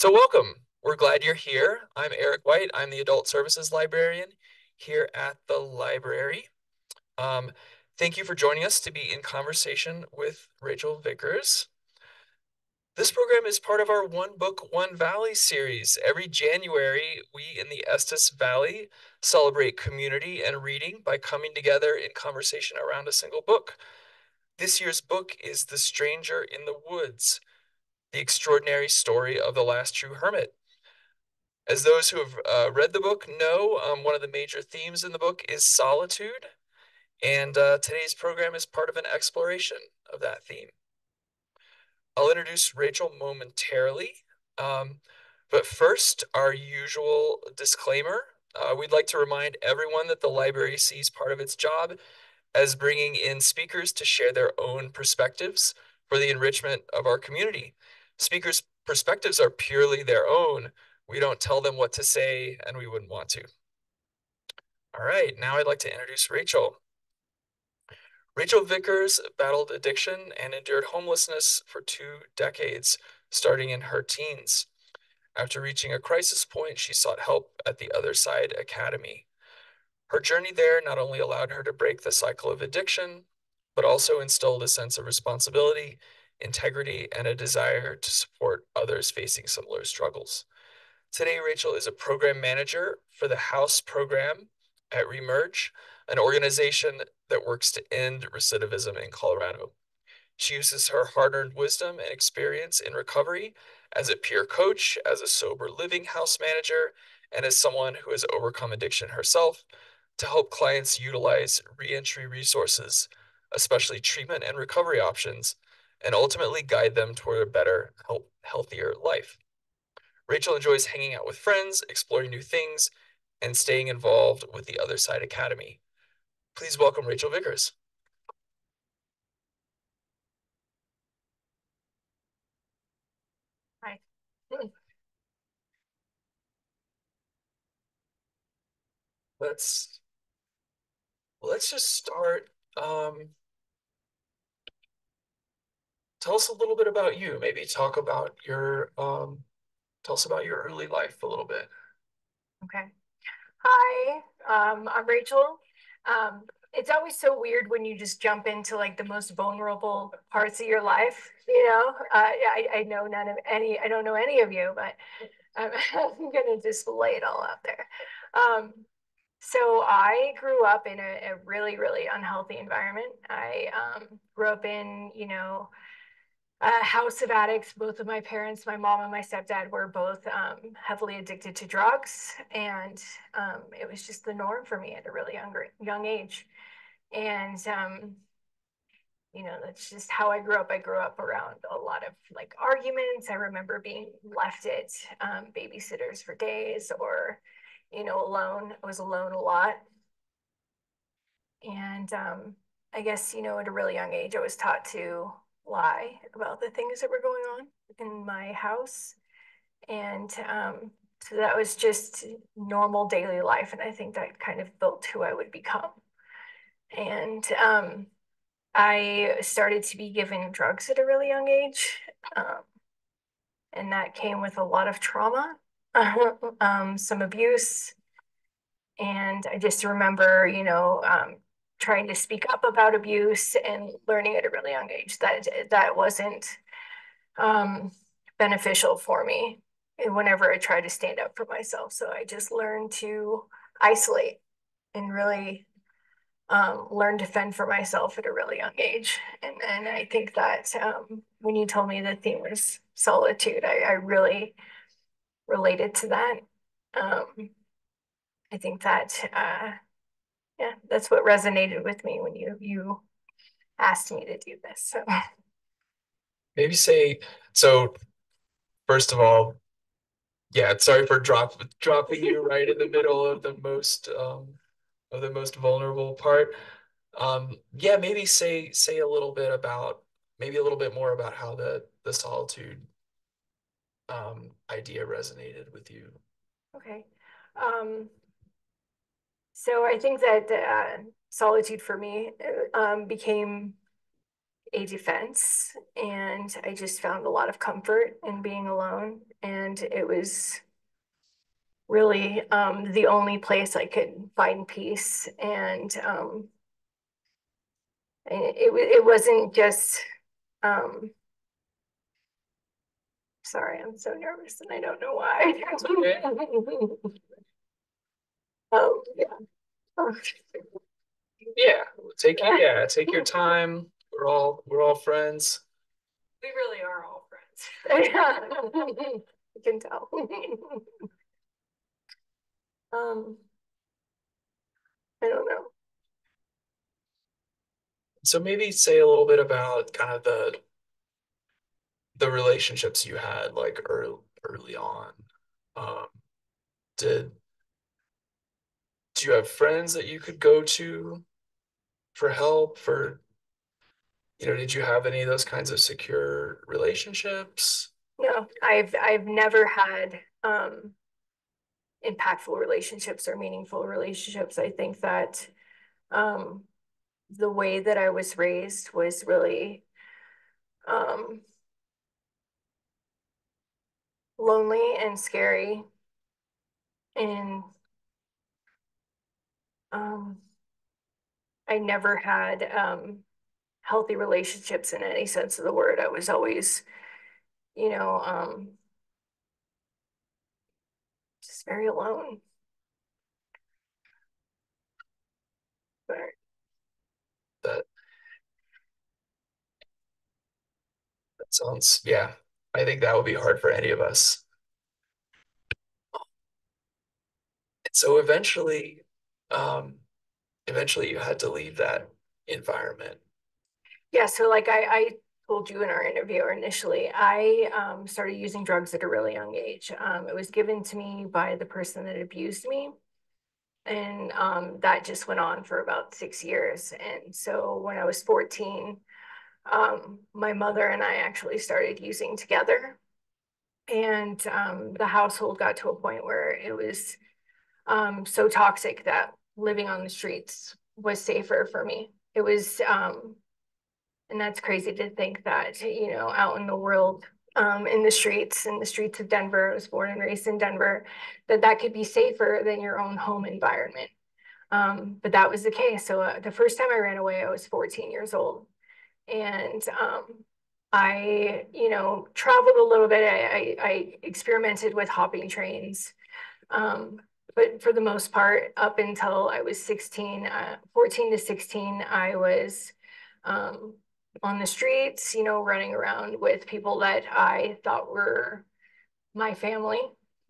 So welcome. We're glad you're here. I'm Eric White. I'm the Adult Services Librarian here at the library. Um, Thank you for joining us to be in conversation with Rachel Vickers. This program is part of our One Book, One Valley series. Every January, we in the Estes Valley celebrate community and reading by coming together in conversation around a single book. This year's book is The Stranger in the Woods, the extraordinary story of the Last True Hermit. As those who have read the book know, one of the major themes in the book is solitude, and today's program is part of an exploration of that theme. I'll introduce Rachel momentarily, but first, our usual disclaimer. We'd like to remind everyone that the library sees part of its job as bringing in speakers to share their own perspectives for the enrichment of our community. Speakers' perspectives are purely their own. We don't tell them what to say, and we wouldn't want to. All right, now I'd like to introduce Rachel. Rachel Vickers battled addiction and endured homelessness for 2 decades, starting in her teens. After reaching a crisis point, she sought help at the Other Side Academy. Her journey there not only allowed her to break the cycle of addiction, but also instilled a sense of responsibility, integrity, and a desire to support others facing similar struggles. Today, Rachel is a program manager for the House program at Remerg, an organization that works to end recidivism in Colorado. She uses her hard-earned wisdom and experience in recovery as a peer coach, as a sober living house manager, and as someone who has overcome addiction herself to help clients utilize reentry resources, especially treatment and recovery options, and ultimately guide them toward a better, healthier life. Rachel enjoys hanging out with friends, exploring new things, and staying involved with the Other Side Academy. Please welcome Rachel Vickers. Hi. Let's just start. Tell us a little bit about you. Maybe talk about your tell us about your early life a little bit. Okay. Hi, I'm Rachel. It's always so weird when you just jump into like the most vulnerable parts of your life, you know? I know I don't know any of you, but I'm, I'm gonna just lay it all out there. Um, so I grew up in a really, really unhealthy environment. I grew up in, a house of addicts. Both of my parents, my mom and my stepdad, were both heavily addicted to drugs, and it was just the norm for me at a really young age. And that's just how I grew up. I grew up around a lot of like arguments. I remember being left at babysitters for days, or alone. I was alone a lot, and I guess at a really young age, I was taught to lie about the things that were going on in my house. And so that was just normal daily life. And I think that kind of built who I would become. And I started to be given drugs at a really young age. Um, and that came with a lot of trauma, some abuse. And I just remember, trying to speak up about abuse and learning at a really young age that that wasn't um, beneficial for me whenever I tried to stand up for myself. So I just learned to isolate and really learn to fend for myself at a really young age. And I think that when you told me the theme was solitude, I really related to that. Um, I think that yeah, that's what resonated with me when you asked me to do this. So Maybe say so. First of all, yeah, sorry for dropping you right in the middle of the most vulnerable part. Yeah, maybe say a little bit about maybe a little bit more about how the solitude idea resonated with you. okay. Um, so I think that solitude for me became a defense. And I just found a lot of comfort in being alone. And it was really the only place I could find peace. And it wasn't just, um, sorry, I'm so nervous and I don't know why. Yeah. Yeah, take your time. We're all friends. We really are all friends. You can tell. Um, I don't know. So maybe say a little bit about kind of the relationships you had like early on. Um, did do you have friends that you could go to for help for, did you have any of those kinds of secure relationships? No, I've never had impactful relationships or meaningful relationships. I think that um, the way that I was raised was really um, lonely and scary. And um, I never had healthy relationships in any sense of the word. I was always, you know, just very alone. But That that sounds, yeah. I think that would be hard for any of us. So um, eventually you had to leave that environment. yeah, so like I told you in our interview or initially, I started using drugs at a really young age. It was given to me by the person that abused me. And that just went on for about 6 years. And so when I was 14, my mother and I actually started using together. And the household got to a point where it was so toxic that living on the streets was safer for me. It was, and that's crazy to think that, out in the world, in the streets of Denver, I was born and raised in Denver, that could be safer than your own home environment. But that was the case. So the first time I ran away, I was 14 years old. And I, traveled a little bit. I experimented with hopping trains. Um, but for the most part, up until I was 16, 14 to 16, I was um, on the streets, running around with people that I thought were my family,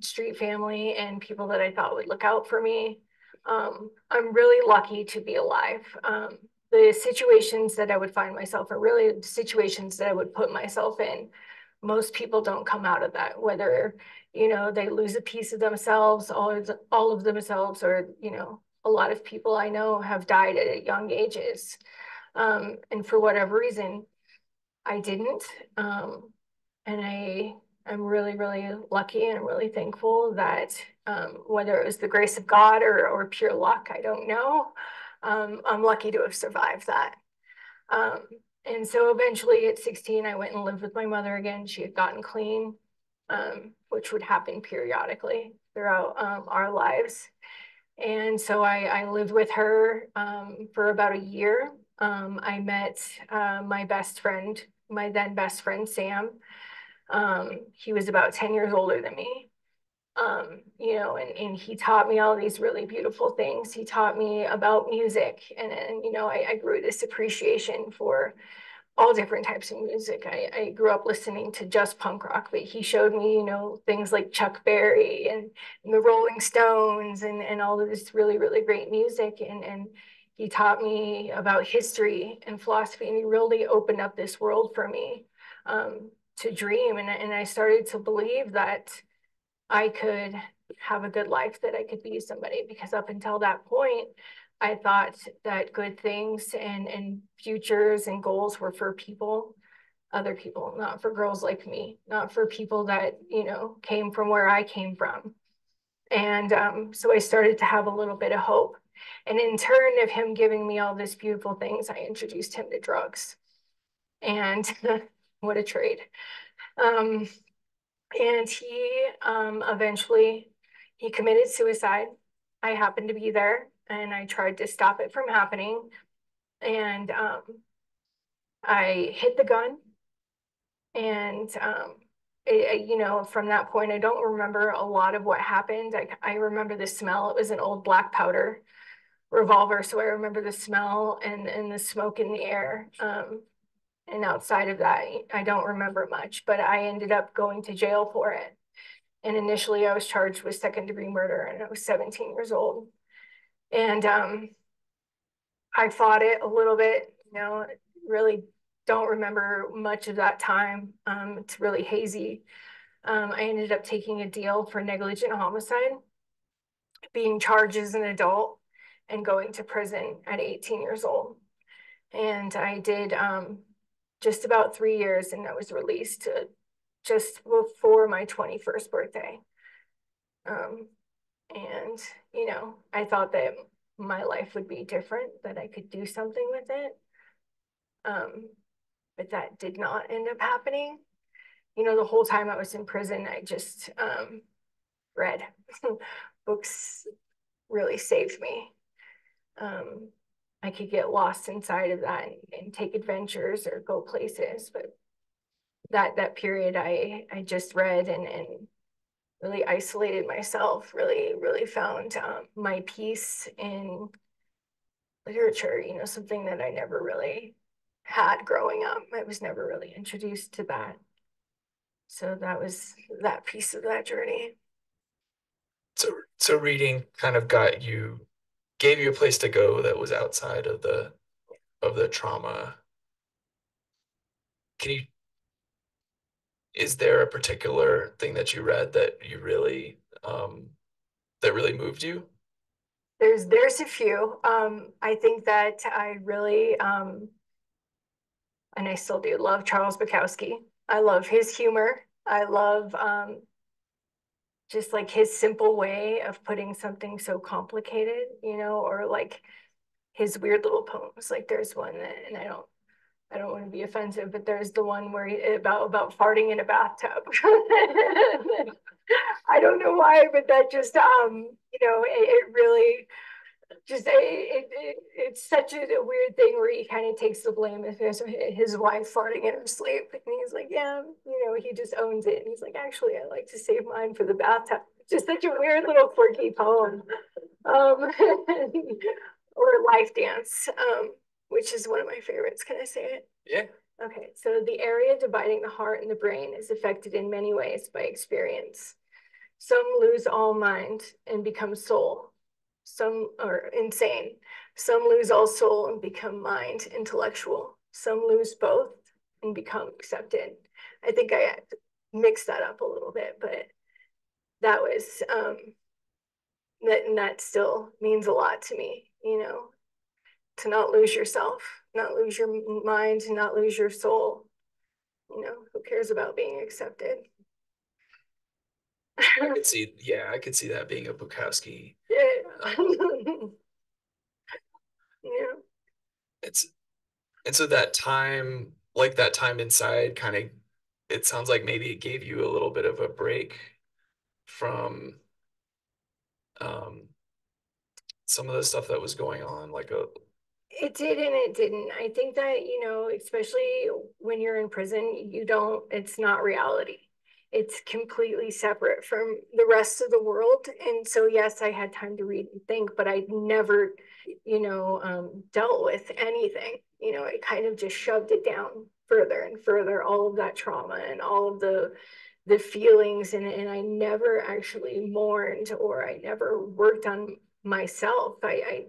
street family, and people that I thought would look out for me. I'm really lucky to be alive. The situations that I would find myself are really situations that I would put myself in. Most people don't come out of that, whether, they lose a piece of themselves, all of themselves, or, a lot of people I know have died at young ages. And for whatever reason, I didn't. Um, and I'm really, really lucky and I'm really thankful that whether it was the grace of God or pure luck, I don't know. I'm lucky to have survived that. Um, and so eventually at 16, I went and lived with my mother again. She had gotten clean, which would happen periodically throughout our lives. And so I lived with her for about a year. I met my best friend, my then best friend, Sam. He was about 10 years older than me. And he taught me all these really beautiful things. He taught me about music, and I grew this appreciation for all different types of music. I grew up listening to just punk rock, but he showed me, things like Chuck Berry and the Rolling Stones and all of this really, really great music. And he taught me about history and philosophy, and he really opened up this world for me to dream. And I started to believe that I could have a good life, that I could be somebody, because up until that point, I thought that good things and futures and goals were for people, other people, not for girls like me, not for people that, came from where I came from. And so I started to have a little bit of hope. And in turn of him giving me all these beautiful things, I introduced him to drugs. And what a trade. Um, and he eventually he committed suicide. I happened to be there and I tried to stop it from happening. And I hit the gun and from that point, I don't remember a lot of what happened. I remember the smell. It was an old black powder revolver, so I remember the smell and the smoke in the air. And outside of that, I don't remember much, but I ended up going to jail for it. And initially, I was charged with second-degree murder, and I was 17 years old. And I fought it a little bit, really don't remember much of that time. It's really hazy. I ended up taking a deal for negligent homicide, being charged as an adult, and going to prison at 18 years old. And I did just about 3 years, and I was released just before my 21st birthday. Um, and, I thought that my life would be different, that I could do something with it. But that did not end up happening. The whole time I was in prison, I just read. Books really saved me. I could get lost inside of that and take adventures or go places, but that period I just read and really isolated myself, really found my peace in literature, something that I never really had growing up. I was never really introduced to that. So that was that piece of that journey. So reading kind of gave you a place to go that was outside of the trauma. Can you, is there a particular thing that you read that really moved you? There's a few. I think that I really and I still do love Charles Bukowski. I love his humor. I love just like his simple way of putting something so complicated, or like his weird little poems. Like there's one that, and I don't want to be offensive, but there's the one where about farting in a bathtub. I don't know why, but that just it really just it's such a weird thing where he kind of takes the blame of his wife farting in her sleep, and he's like, yeah, he just owns it, and he's like, actually, I like to save mine for the bathtub. Just such a weird little quirky poem, um, or Life Dance, which is one of my favorites. Can I say it? Yeah. Okay, so the area dividing the heart and the brain is affected in many ways by experience. Some lose all mind and become soul. Some are insane. Some lose all soul and become mind, intellectual. Some lose both and become accepted. I think I mixed that up a little bit, but that was that still means a lot to me, to not lose yourself, not lose your mind, not lose your soul. Who cares about being accepted? I could see that being a Bukowski. Yeah. Yeah. It's and so that time, like that time inside, kind of, it sounds like maybe it gave you a little bit of a break from um, some of the stuff that was going on, like a It did and it didn't. I think that, especially when you're in prison, it's not reality. It's completely separate from the rest of the world. And so, yes, I had time to read and think, but I never, dealt with anything. It kind of just shoved it down further and further, all of that trauma and all of the feelings. And I never actually mourned or I never worked on myself. I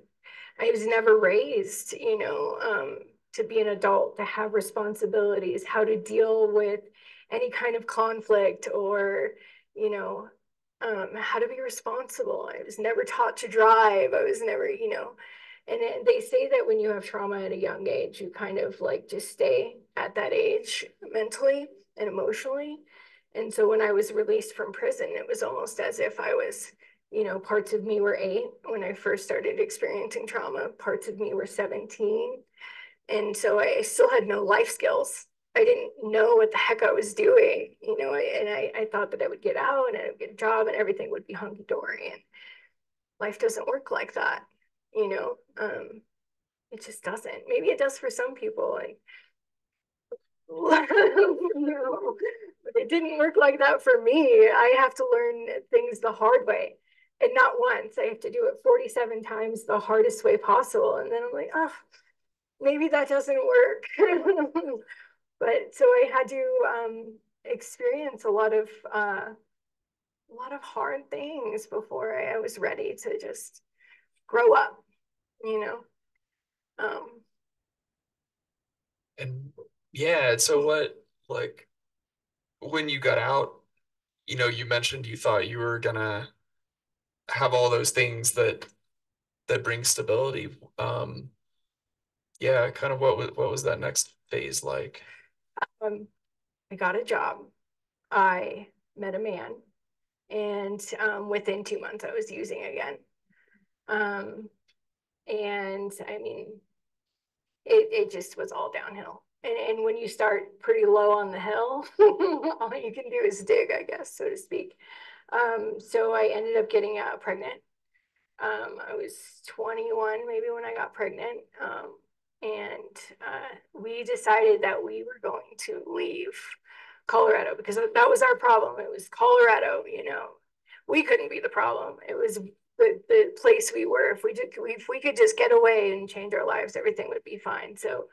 was never raised, to be an adult, to have responsibilities, how to deal with any kind of conflict or, how to be responsible. I was never taught to drive. I was never, and they say that when you have trauma at a young age, you kind of like just stay at that age mentally and emotionally. And so when I was released from prison, it was almost as if I was parts of me were 8 when I first started experiencing trauma. Parts of me were 17. And so I still had no life skills. I didn't know what the heck I was doing, and I thought that I would get out and I would get a job and everything would be hunky dory. And life doesn't work like that, you know. It just doesn't. Maybe it does for some people. Like, no, but it didn't work like that for me. I have to learn things the hard way. And not once. I have to do it 47 times the hardest way possible. And then I'm like, oh, maybe that doesn't work. But so I had to experience a lot of hard things before I was ready to just grow up, you know. Um, And yeah, so what, like, when you got out, you mentioned you thought you were gonna have all those things that bring stability. Yeah, kind of what was that next phase like? um, I got a job. I met a man, and within 2 months, I was using again. Um, and I mean, it just was all downhill. And when you start pretty low on the hill, all you can do is dig, I guess, so to speak. So I ended up getting pregnant. I was 21 maybe when I got pregnant. And we decided that we were going to leave Colorado because that was our problem. It was Colorado, We couldn't be the problem. It was the place we were. If we could just get away and change our lives, everything would be fine. So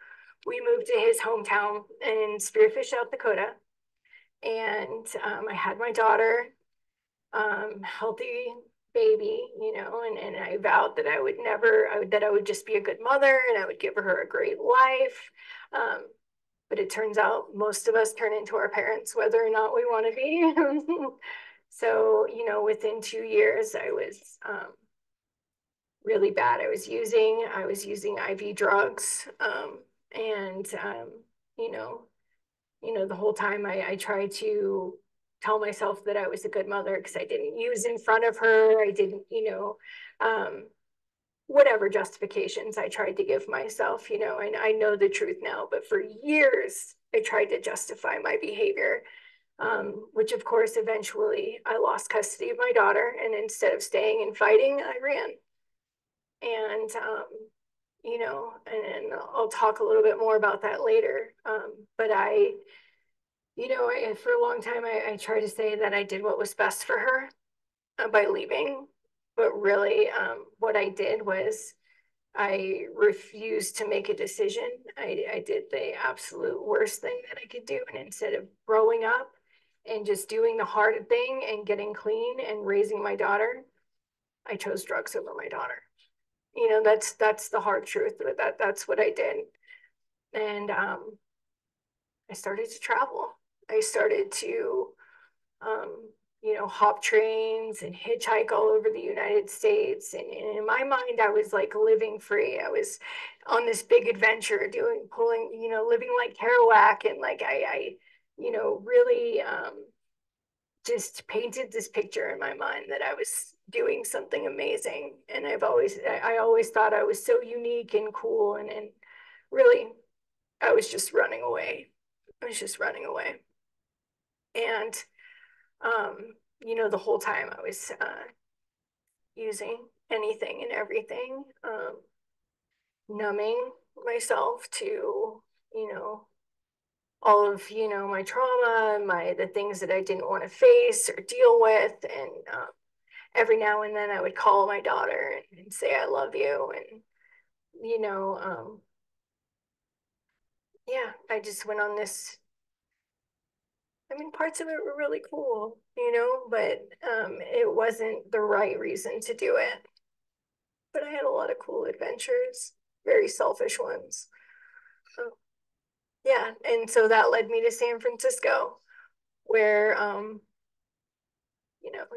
we moved to his hometown in Spearfish, South Dakota. And I had my daughter, healthy baby, and I vowed that I would never, that I would just be a good mother and I would give her a great life. Um, but it turns out most of us turn into our parents, whether or not we want to be. So, within 2 years, I was really bad. I was using IV drugs, and you know, the whole time I tried to tell myself that I was a good mother because I didn't use in front of her. I didn't, um, whatever justifications I tried to give myself, and I know the truth now, but for years I tried to justify my behavior, which of course eventually I lost custody of my daughter. And instead of staying and fighting, I ran. And, and I'll talk a little bit more about that later. But for a long time, I tried to say that I did what was best for her by leaving. But really, what I did was I refused to make a decision. I did the absolute worst thing that I could do. And instead of growing up and just doing the hard thing and getting clean and raising my daughter, I chose drugs over my daughter. That's the hard truth. But that's what I did. And I started to travel. I started to hop trains and hitchhike all over the United States. And in my mind, I was like living free. I was on this big adventure living like Kerouac. And like, really just painted this picture in my mind that I was doing something amazing. And I always thought I was so unique and cool. And really, I was just running away. I was just running away. And the whole time I was using anything and everything, numbing myself to, you know, all of, my trauma, the things that I didn't want to face or deal with. And every now and then I would call my daughter and say, I love you. And, yeah, I just went on this. I mean, parts of it were really cool, but it wasn't the right reason to do it. But I had a lot of cool adventures, very selfish ones. So, yeah, and so that led me to San Francisco, where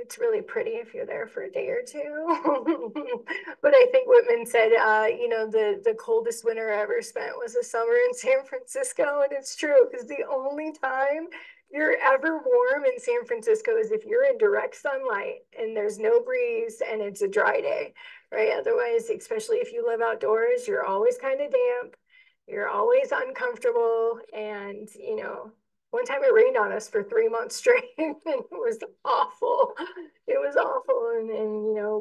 it's really pretty if you're there for a day or two. But I think Whitman said, the coldest winter I ever spent was a summer in San Francisco. And it's true, because the only time you're ever warm in San Francisco is if you're in direct sunlight and there's no breeze and it's a dry day, right? Otherwise, especially if you live outdoors, you're always kind of damp. You're always uncomfortable. And, one time it rained on us for 3 months straight and it was awful. It was awful. And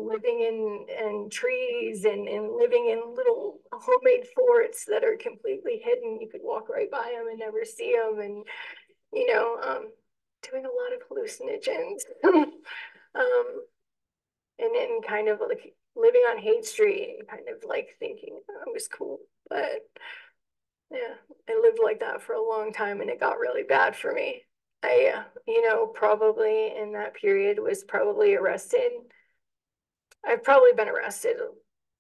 living in trees and living in little homemade forts that are completely hidden. You could walk right by them and never see them. And, you know, um, doing a lot of hallucinogens. And then kind of like living on Haight Street and kind of like thinking I was cool. But yeah, I lived like that for a long time and it got really bad for me. Probably in that period was probably arrested. I've probably been arrested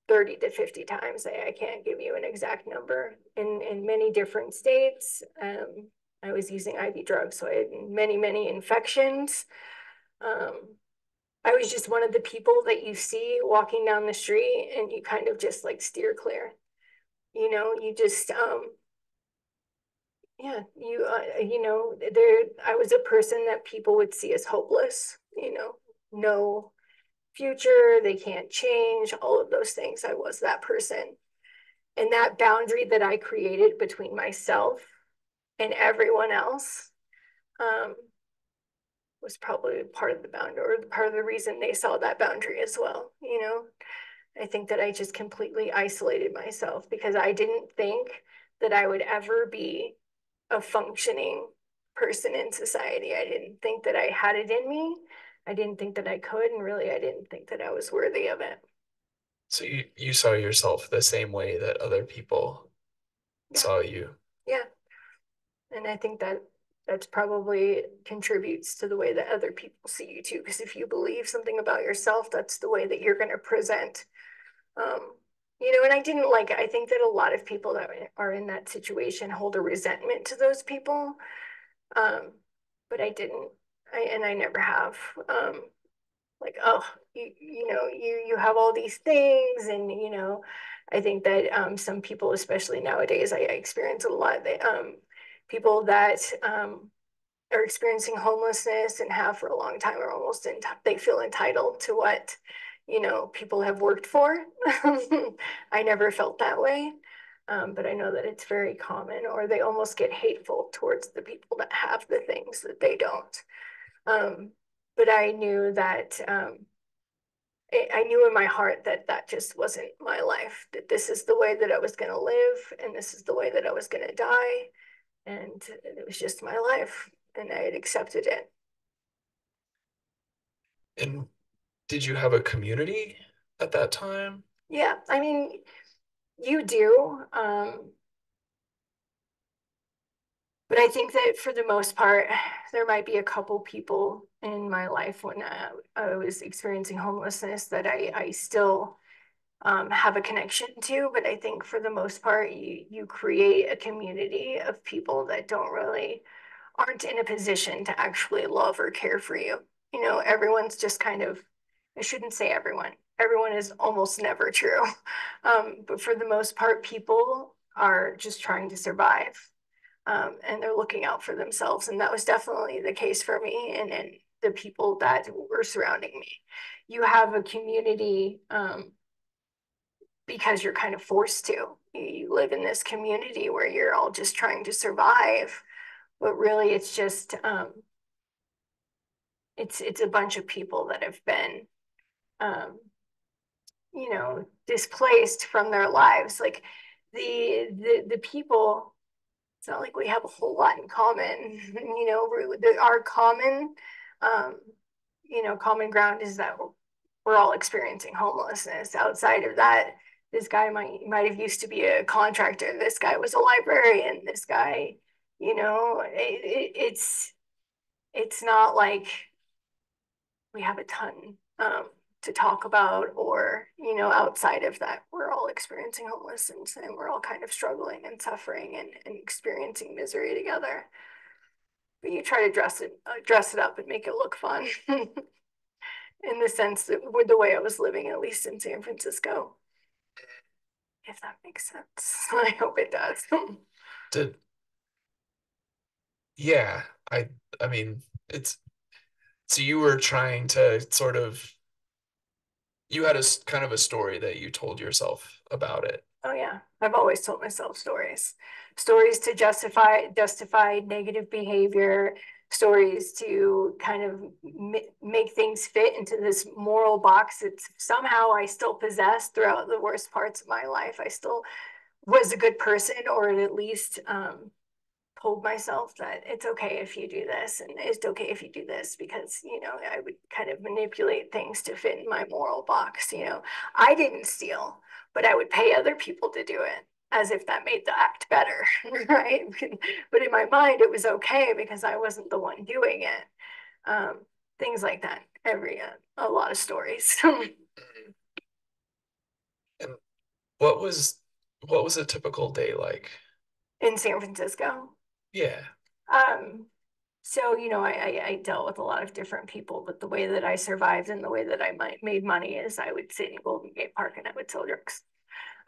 30 to 50 times. I can't give you an exact number in many different states. I was using IV drugs, so I had many, many infections. Um, I was just one of the people that you see walking down the street and you kind of just like steer clear. You just yeah, I was a person that people would see as hopeless, no future, they can't change, all of those things. I was that person. And that boundary that I created between myself and everyone else um, was probably part of the boundary or part of the reason they saw that boundary as well. I think that I just completely isolated myself because I didn't think that I would ever be a functioning person in society. I didn't think that I had it in me. I didn't think that I could, and really, I didn't think that I was worthy of it. So you saw yourself the same way that other people Yeah, saw you. yeah. And I think that that's probably contributes to the way that other people see you too. Because if you believe something about yourself, that's the way that you're going to present. Um, and I think that a lot of people that are in that situation hold a resentment to those people. Um, but I didn't. And I never have. Like, oh, you have all these things, and I think that some people, especially nowadays, I experience a lot. People that are experiencing homelessness and have for a long time are almost they feel entitled to what people have worked for. I never felt that way. But I know that it's very common, or they almost get hateful towards the people that have the things that they don't. Um, but I knew that I knew in my heart that that just wasn't my life, that this is the way that I was going to live, and this is the way that I was going to die. And it was just my life, and I had accepted it. And did you have a community at that time? Yeah, I mean, you do. But I think that for the most part, there might be a couple people in my life when I was experiencing homelessness that I still have a connection to. But I think for the most part, you create a community of people that aren't in a position to actually love or care for you. Everyone's just kind of, I shouldn't say everyone. Everyone is almost never true. But for the most part, people are just trying to survive, and they're looking out for themselves. And that was definitely the case for me and the people that were surrounding me. You have a community because you're kind of forced to. You live in this community where you're all just trying to survive, but really it's just it's a bunch of people that have been um, displaced from their lives. Like the people, it's not like we have a whole lot in common. Our um, common ground is that we're all experiencing homelessness. Outside of that, this guy might have used to be a contractor. This guy was a librarian. This guy, it's not like we have a ton to talk about, or outside of that, we're all experiencing homelessness and we're all kind of struggling and suffering and experiencing misery together. But you try to dress it up and make it look fun in the sense that with the way I was living, at least in San Francisco, if that makes sense. I hope it does. Did yeah, I mean, it's so you were trying to sort of you had a kind of a story that you told yourself about it. Oh yeah, I've always told myself stories, stories to justify negative behavior, stories to kind of make things fit into this moral box that somehow I still possess throughout the worst parts of my life. I still was a good person, or at least told myself that it's okay if you do this and it's okay if you do this, because I would kind of manipulate things to fit in my moral box. I didn't steal, but I would pay other people to do it as if that made the act better. Right? But in my mind it was okay because I wasn't the one doing it. Things like that. Every A lot of stories. And what was a typical day like? In San Francisco. Yeah. um So, I dealt with a lot of different people, but the way that I survived and the way that made money is I would sit in Golden Gate Park and I would sell drugs.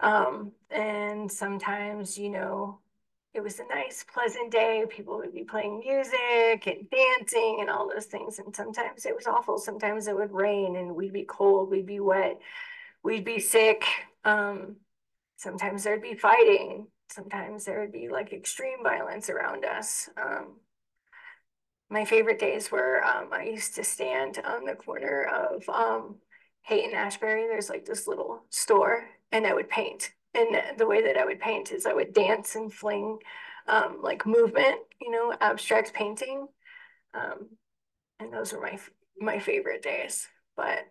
And sometimes, it was a nice, pleasant day. People would be playing music and dancing and all those things. And sometimes it was awful. Sometimes it would rain and we'd be cold, we'd be wet, we'd be sick. Um, Sometimes there'd be fighting. Sometimes there would be like extreme violence around us. My favorite days were I used to stand on the corner of Haight and Ashbury. There's like this little store, and I would paint. And the way that I would paint is I would dance and fling like movement, abstract painting. Um, and those were my favorite days. But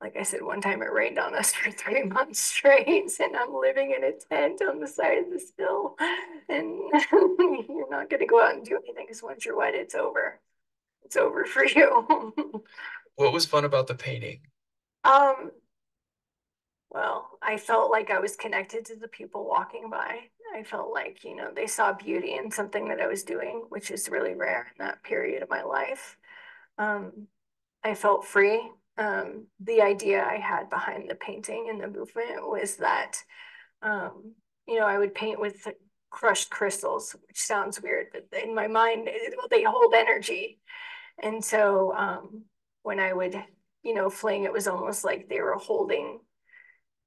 like I said, one time it rained on us for 3 months straight, and I'm living in a tent on the side of this hill. And you're not going to go out and do anything because once you're wet, it's over. It's over for you. What was fun about the painting? um, well, I felt like I was connected to the people walking by. I felt like, they saw beauty in something that I was doing, which is really rare in that period of my life. Um, I felt free. The idea I had behind the painting and the movement was that, I would paint with crushed crystals, which sounds weird, but in my mind, they hold energy. And so when I would, fling, it was almost like they were holding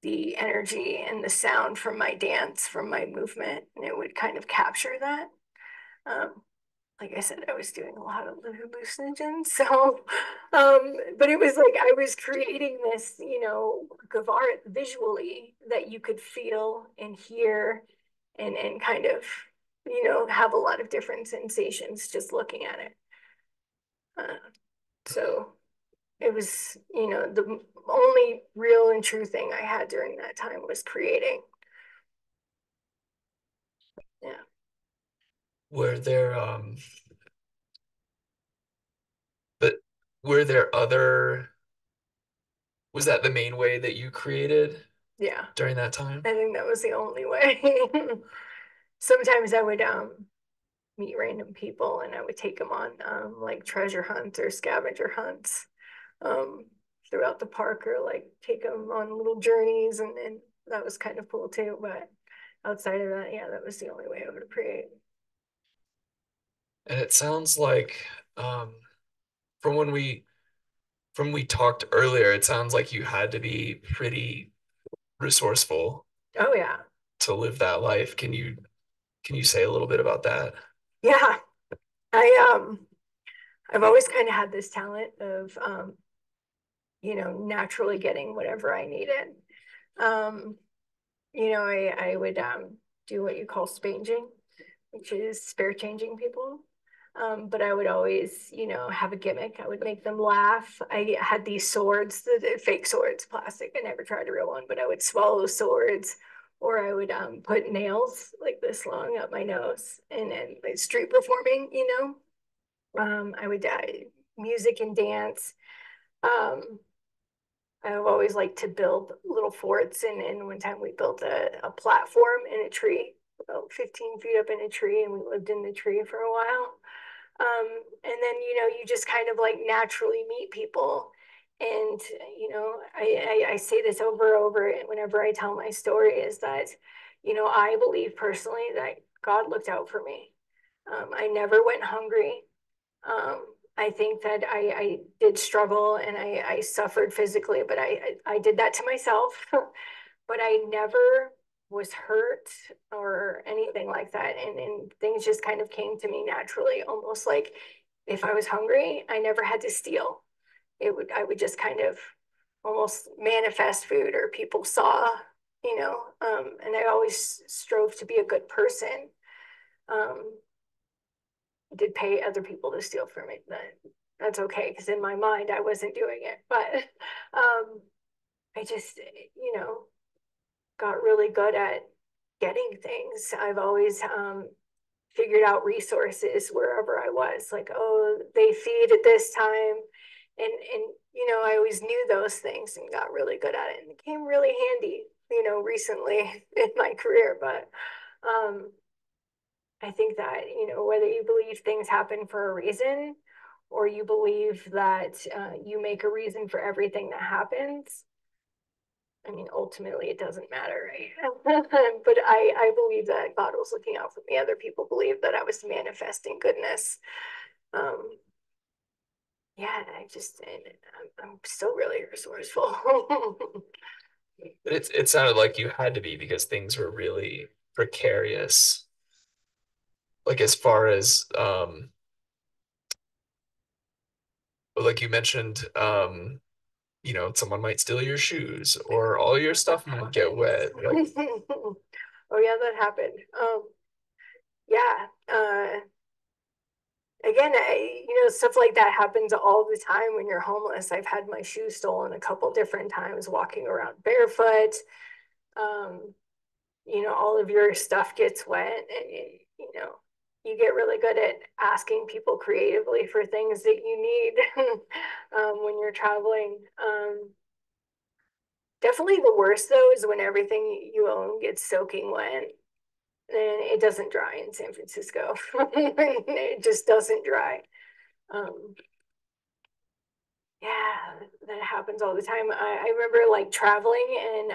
the energy and the sound from my dance, from my movement, and it would kind of capture that. Um, like I said, I was doing a lot of hallucinogens. So, but it was like I was creating this, work of art visually that you could feel and hear and kind of, have a lot of different sensations just looking at it. Uh, so it was, the only real and true thing I had during that time was creating. Yeah. Were there but were there other was that the main way that you created Yeah. during that time? I think that was the only way. Sometimes I would meet random people and I would take them on like treasure hunts or scavenger hunts um, throughout the park, or like take them on little journeys, and that was kind of cool too. But outside of that, yeah, that was the only way I would create. And it sounds like from when we talked earlier, it sounds like you had to be pretty resourceful Oh yeah, to live that life. Can you say a little bit about that? yeah. I've always kind of had this talent of naturally getting whatever I needed. Um, I would do what you call spanging, which is spare changing people. But I would always, have a gimmick. I would make them laugh. I had these swords, the fake swords, plastic. I never tried a real one, but I would swallow swords, or I would put nails like this long up my nose, and like street performing. I would music and dance. Um, I've always liked to build little forts, and one time we built a platform in a tree, about 15 feet up in a tree, and we lived in the tree for a while. And then, you just kind of like naturally meet people. And, I say this over and over whenever I tell my story, is that, I believe personally that God looked out for me. I never went hungry. I think that I did struggle and I suffered physically, but I did that to myself. But I never was hurt or anything like that. And things just kind of came to me naturally, almost like if I was hungry, I never had to steal. I would just kind of almost manifest food, or people saw, and I always strove to be a good person. Um, did pay other people to steal from me. That's okay, because in my mind I wasn't doing it. But I just, you know, got really good at getting things. I've always figured out resources wherever I was. Like, oh, they feed at this time, and I always knew those things and got really good at it, and it came really handy. Recently in my career, but I think that, whether you believe things happen for a reason or you believe that you make a reason for everything that happens, I mean, ultimately, it doesn't matter, right? But I believe that God was looking out for me. Other people believe that I was manifesting goodness. Um, yeah, I'm still really resourceful. It sounded like you had to be because things were really precarious. Like as far as like you mentioned, someone might steal your shoes or all your stuff might get wet. Like Oh yeah, that happened. Yeah. Again, stuff like that happens all the time when you're homeless. I've had my shoes stolen a couple different times walking around barefoot. Um, all of your stuff gets wet, and you get really good at asking people creatively for things that you need when you're traveling. Definitely the worst though is when everything you own gets soaking wet and it doesn't dry in San Francisco. It just doesn't dry. Um, yeah, that happens all the time. I remember like traveling, and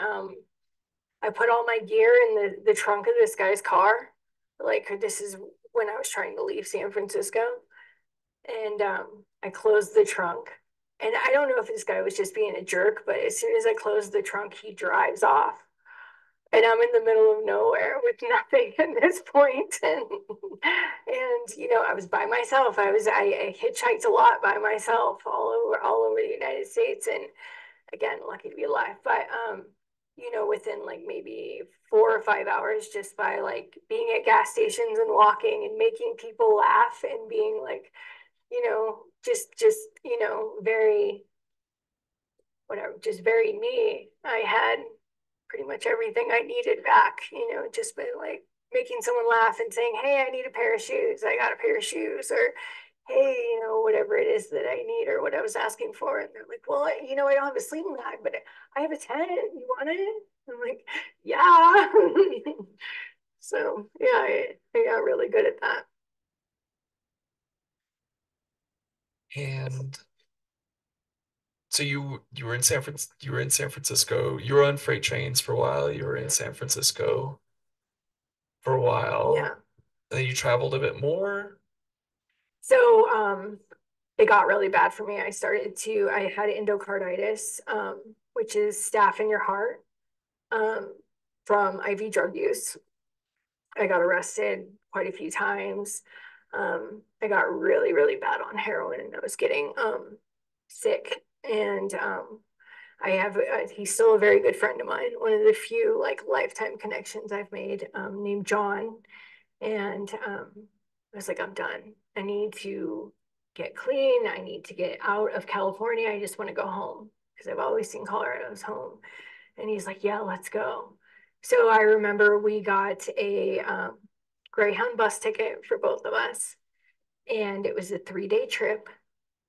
I put all my gear in the trunk of this guy's car. Like, this is when I was trying to leave San Francisco. And I closed the trunk. And I don't know if this guy was just being a jerk, but as soon as I closed the trunk, he drives off. And I'm in the middle of nowhere with nothing at this point. And I was by myself. I hitchhiked a lot by myself all over the United States. And again, lucky to be alive. But within like maybe 4 or 5 hours, just by like being at gas stations and walking and making people laugh and being like, just very whatever, just very me. I had pretty much everything I needed back, just by like making someone laugh and saying, hey, I need a pair of shoes. I got a pair of shoes. Or hey, whatever it is that I need or what I was asking for. And they're like, well, I don't have a sleeping bag, but I have a tent. You want it? I'm like, yeah. So yeah, I got really good at that. and so you were in San Francisco. You were on freight trains for a while. You were in San Francisco for a while. Yeah. And then you traveled a bit more. So it got really bad for me. I had endocarditis, which is staph in your heart, um, from IV drug use. I got arrested quite a few times. I got really, really bad on heroin, and I was getting sick. And he's still a very good friend of mine, one of the few like lifetime connections I've made, named John. And I was like, I'm done. I need to get clean. I need to get out of California. I just want to go home because I've always seen Colorado as home. And he's like, yeah, let's go. So I remember we got a Greyhound bus ticket for both of us. And it was a 3-day trip.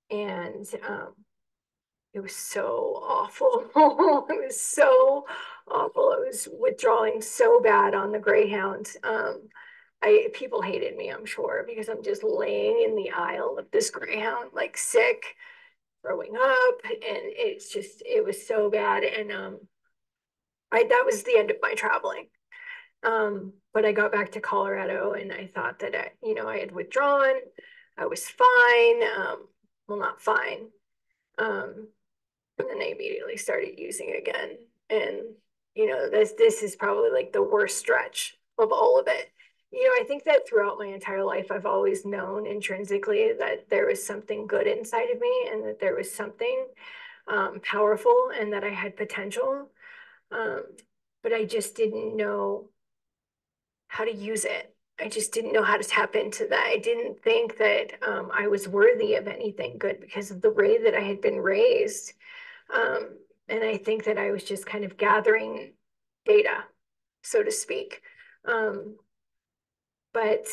And it was so awful. It was so awful. I was withdrawing so bad on the Greyhound. People hated me, I'm sure, because I'm just laying in the aisle of this Greyhound, like sick, throwing up, and it was so bad. And that was the end of my traveling. But I got back to Colorado, and I thought that I had withdrawn. I was fine. Well, not fine. And then I immediately started using again, and this is probably like the worst stretch of all of it. I think that throughout my entire life, I've always known intrinsically that there was something good inside of me and that there was something powerful and that I had potential. Um, but I just didn't know how to use it. I just didn't know how to tap into that. I didn't think that I was worthy of anything good because of the way that I had been raised. And I think that I was just kind of gathering data, so to speak. Um, but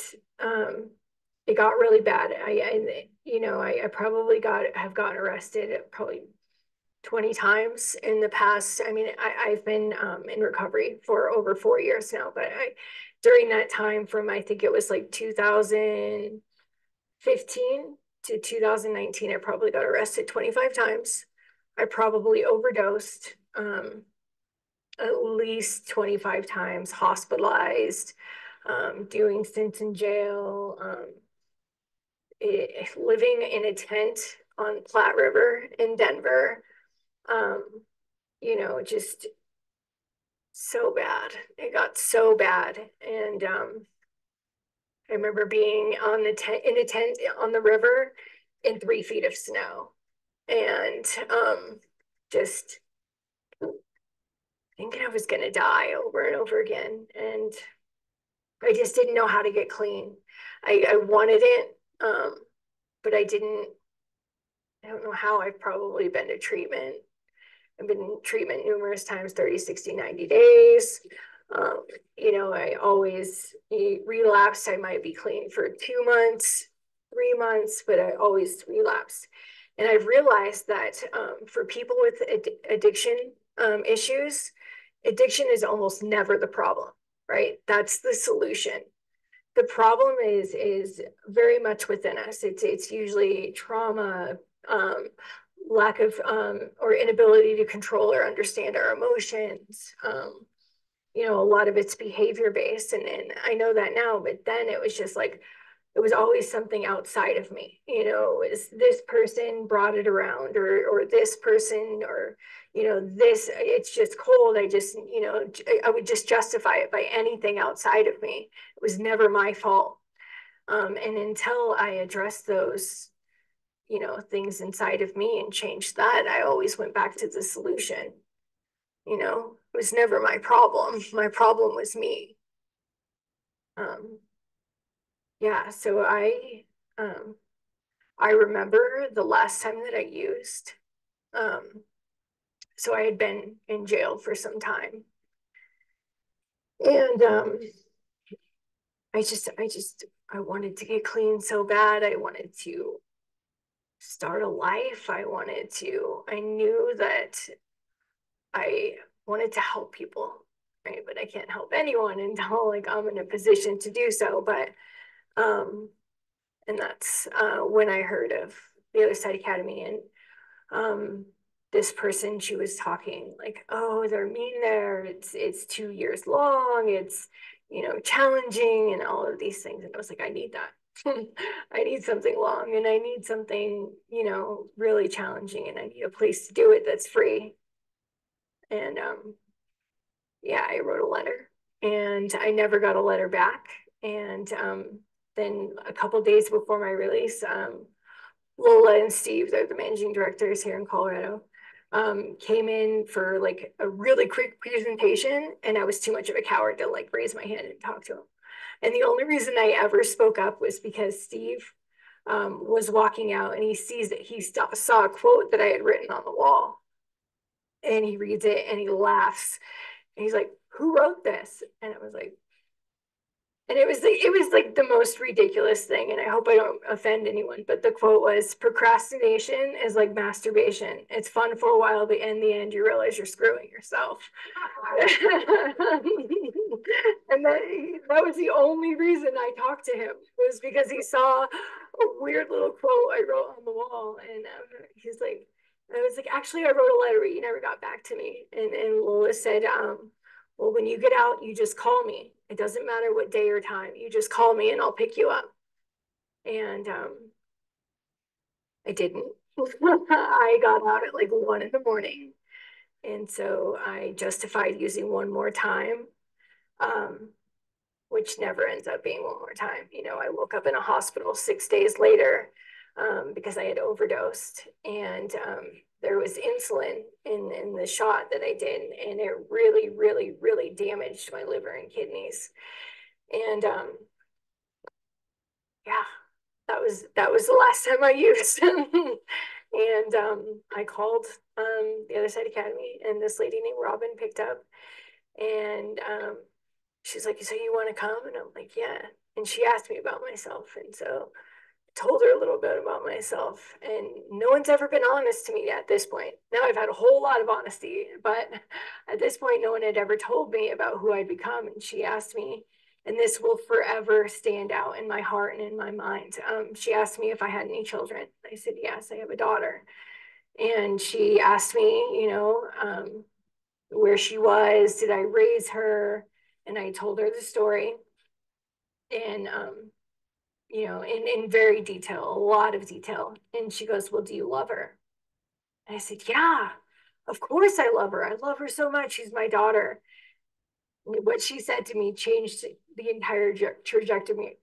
it got really bad. I probably have gotten arrested probably 20 times in the past. I mean, I've been in recovery for over 4 years now, but during that time from I think it was like 2015 to 2019, I probably got arrested 25 times. I probably overdosed at least 25 times, hospitalized, doing stints in jail, living in a tent on Platte River in Denver. Um, just so bad. It got so bad. And I remember being on the tent in a tent on the river in 3 feet of snow and just thinking I was gonna die over and over again. And I just didn't know how to get clean. I wanted it, but I don't know how. I've probably been to treatment. I've been in treatment numerous times, 30, 60, 90 days. Um, I always relapsed. I might be clean for 2 months, 3 months, but I always relapsed. And I've realized that for people with addiction issues, addiction is almost never the problem, right? That's the solution. The problem is very much within us. It's usually trauma, um, lack of or inability to control or understand our emotions. A lot of it's behavior based, and I know that now. But then it was just like it was always something outside of me. It was this person brought it around, or this person, or this. It's just cold. I would just justify it by anything outside of me. It was never my fault. And until I addressed those, things inside of me and changed that, I always went back to the solution. It was never my problem. My problem was me. Um, yeah, so um, I remember the last time that I used. Um, so I had been in jail for some time, and I wanted to get clean so bad. I wanted to start a life. I knew that I wanted to help people, right? But I can't help anyone until like I'm in a position to do so. But um, and that's when I heard of the Other Side Academy and um, this person. She was talking like, "Oh, they're mean there. It's 2 years long. It's challenging and all of these things." And I was like, "I need that." I need something long and I need something, really challenging and I need a place to do it that's free. And yeah, I wrote a letter and I never got a letter back. And then a couple days before my release, Lola and Steve, they're the managing directors here in Colorado, came in for like a really quick presentation. And I was too much of a coward to like raise my hand and talk to them. And the only reason I ever spoke up was because Steve was walking out and he sees that saw a quote that I had written on the wall. And he reads it and he laughs. And he's like, "Who wrote this?" And it was like, and it was like the most ridiculous thing. And I hope I don't offend anyone, but the quote was, "Procrastination is like masturbation. It's fun for a while, but in the end, you realize you're screwing yourself." And that was the only reason I talked to him, was because he saw a weird little quote I wrote on the wall. And he's like, I was like, "Actually, I wrote a letter, but you never got back to me." And Lola said, "Well, when you get out, you just call me. It doesn't matter what day or time. You just call me and I'll pick you up." And I didn't. I got out at like 1 in the morning. And so I justified using one more time, um, which never ends up being one more time. I woke up in a hospital 6 days later because I had overdosed, and there was insulin in the shot that I did, and it really, really, really damaged my liver and kidneys. And yeah, that was the last time I used. And I called the Other Side Academy, and this lady named Robin picked up, and she's like, "So you want to come?" And I'm like, "Yeah." And she asked me about myself, and so told her a little bit about myself, and no one's ever been honest to me at this point. Now I've had a whole lot of honesty, but at this point, no one had ever told me about who I'd become. And she asked me, and this will forever stand out in my heart and in my mind. She asked me if I had any children. I said, yes, I have a daughter. And she asked me, where she was, did I raise her? And I told her the story. And in very detail, a lot of detail. And she goes, well, do you love her? And I said, yeah, of course I love her. I love her so much. She's my daughter. And what she said to me changed the entire trajectory of me.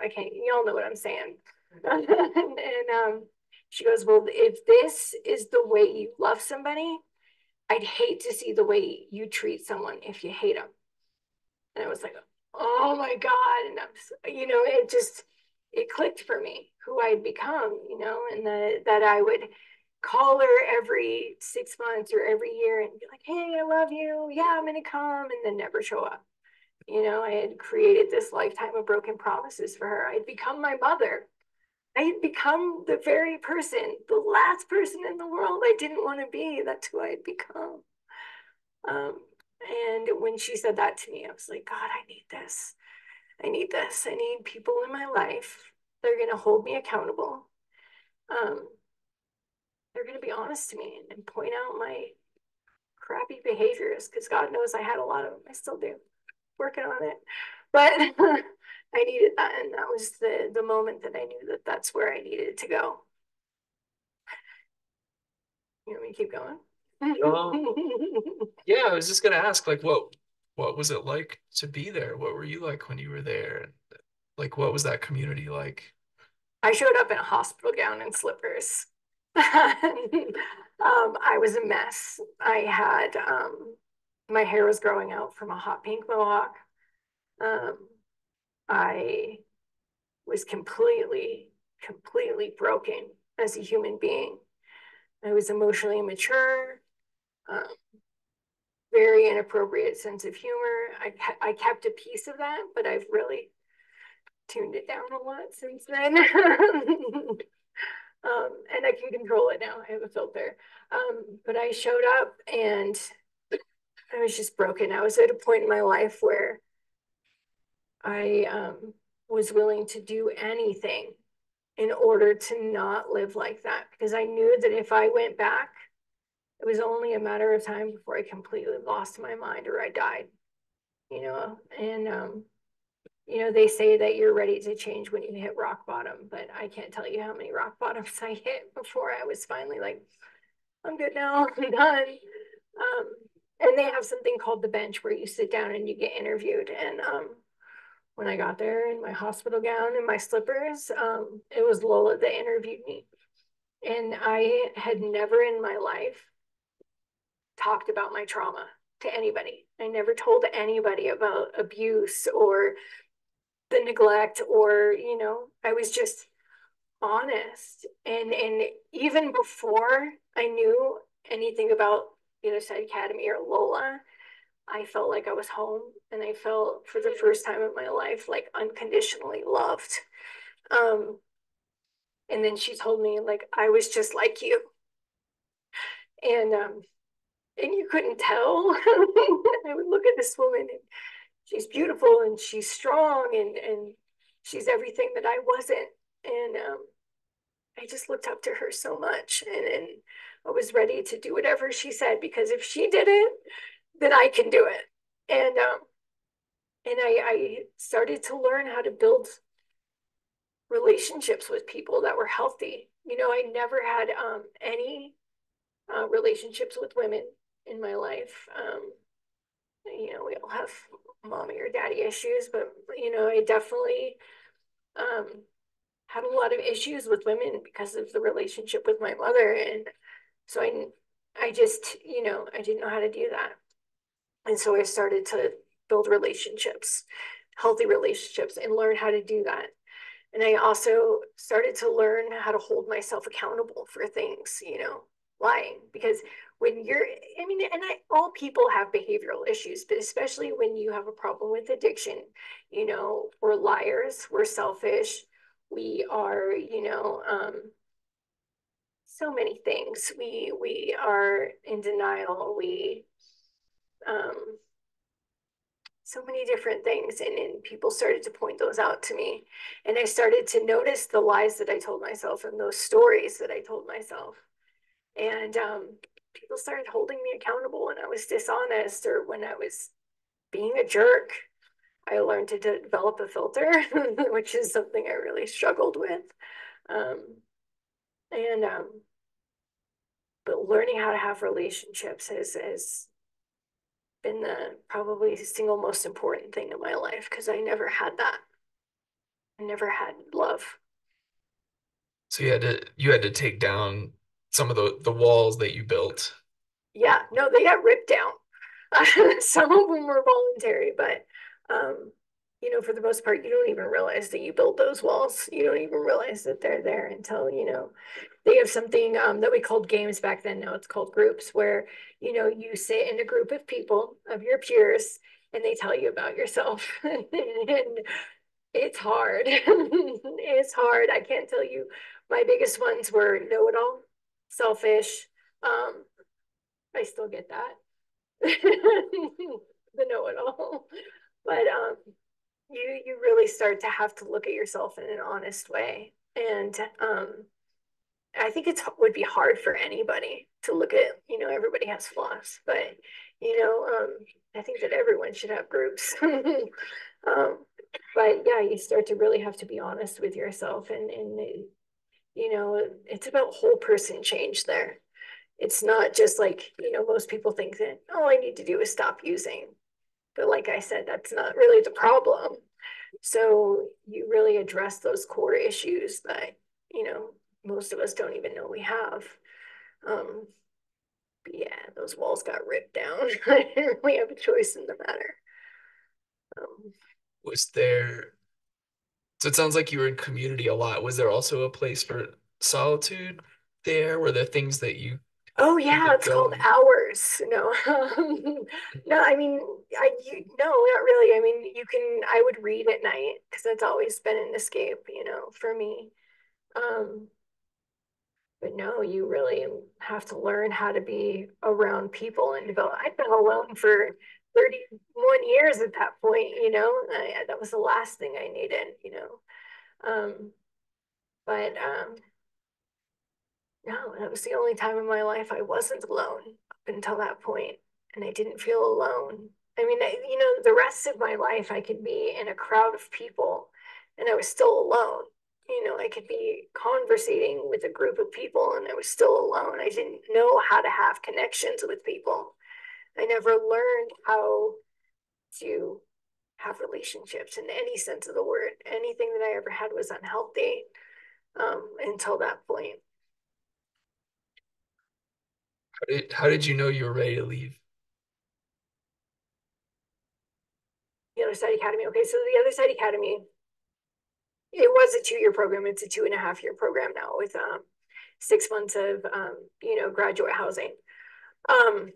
I can't, you all know what I'm saying. And she goes, well, if this is the way you love somebody, I'd hate to see the way you treat someone if you hate them. And I was like, oh my God. And it clicked for me who I'd become, and that I would call her every 6 months or every year and be like, hey, I love you. Yeah, I'm going to come. And then never show up. I had created this lifetime of broken promises for her. I'd become my mother. I had become the very person, the last person in the world I didn't want to be. That's who I had become. Um, and when she said that to me, I was like, God, I need this. I need this. I need people in my life. They're going to hold me accountable. Um, they're going to be honest to me and point out my crappy behaviors because God knows I had a lot of them. I still do. Working on it. But I needed that. And that was the moment that I knew that that's where I needed to go. You want me to keep going? Yeah, I was just gonna ask, like, what was it like to be there? What were you like when you were there? And like, what was that community like? I showed up in a hospital gown and slippers. I was a mess. I had my hair was growing out from a hot pink mohawk. Um, I was completely broken as a human being. I was emotionally immature, um, very inappropriate sense of humor. I kept a piece of that, but I've really tuned it down a lot since then. And I can control it now. I have a filter. But I showed up and I was just broken. I was at a point in my life where I was willing to do anything in order to not live like that because I knew that if I went back, it was only a matter of time before I completely lost my mind or I died, and they say that you're ready to change when you hit rock bottom, but I can't tell you how many rock bottoms I hit before I was finally like, I'm good now, I'm done. Um, and they have something called the bench where you sit down and you get interviewed. And when I got there in my hospital gown and my slippers, it was Lola that interviewed me. And I had never in my life talked about my trauma to anybody. I never told anybody about abuse or the neglect or, I was just honest. And even before I knew anything about the Other Side Academy or Lola, I felt like I was home and I felt for the first time in my life like unconditionally loved. Um, and then she told me like I was just like you. And you couldn't tell. I would look at this woman and she's beautiful and she's strong and she's everything that I wasn't. And I just looked up to her so much and I was ready to do whatever she said because if she did it, then I can do it. And I started to learn how to build relationships with people that were healthy. I never had any relationships with women in my life. We all have mommy or daddy issues, but I definitely um, had a lot of issues with women because of the relationship with my mother, and so I just I didn't know how to do that, and so I started to build relationships, healthy relationships, and learn how to do that. And I also started to learn how to hold myself accountable for things, lying. Because when you're, I mean, all people have behavioral issues, but especially when you have a problem with addiction, we're liars, we're selfish, we are, so many things. We are in denial. Um, so many different things, and people started to point those out to me, and I started to notice the lies that I told myself and those stories that I told myself, and people started holding me accountable when I was dishonest or when I was being a jerk. I learned to develop a filter, which is something I really struggled with, um, and but learning how to have relationships has been the probably single most important thing in my life, because I never had that. I never had love. So you had to take down some of the walls that you built. Yeah, no, they got ripped down. Some of them were voluntary, but for the most part, you don't even realize that you built those walls. You don't even realize that they're there until, they have something that we called games back then. Now it's called groups, where, you sit in a group of people, of your peers, and they tell you about yourself. And it's hard. It's hard. I can't tell you. My biggest ones were know-it-all, selfish. Um, I still get that. The know-it-all. But you really start to have to look at yourself in an honest way. And I think it would be hard for anybody to look at, everybody has flaws, but I think that everyone should have groups. But yeah, you start to really have to be honest with yourself, and it's about whole person change there. It's not just like, most people think that all I need to do is stop using. But like I said, that's not really the problem. So you really address those core issues that, most of us don't even know we have. Um, but yeah, those walls got ripped down. I didn't really have a choice in the matter. Um, Was there, so it sounds like you were in community a lot. Was there also a place for solitude there? Were there things that oh you yeah, could it's called go? hours. No, no, I mean, no, not really. I mean, I would read at night because that's always been an escape, for me. Um, But no, you really have to learn how to be around people and develop. I've been alone for 31 years at that point, that was the last thing I needed. Um, but no, that was the only time in my life I wasn't alone up until that point, and I didn't feel alone. I mean, the rest of my life I could be in a crowd of people and I was still alone. I could be conversating with a group of people and I was still alone. I didn't know how to have connections with people. I never learned how to have relationships in any sense of the word. Anything that I ever had was unhealthy until that point. How did you know you were ready to leave? The Other Side Academy. Okay, so the Other Side Academy, it was a 2-year program. It's a 2.5-year program now with 6 months of graduate housing. Um,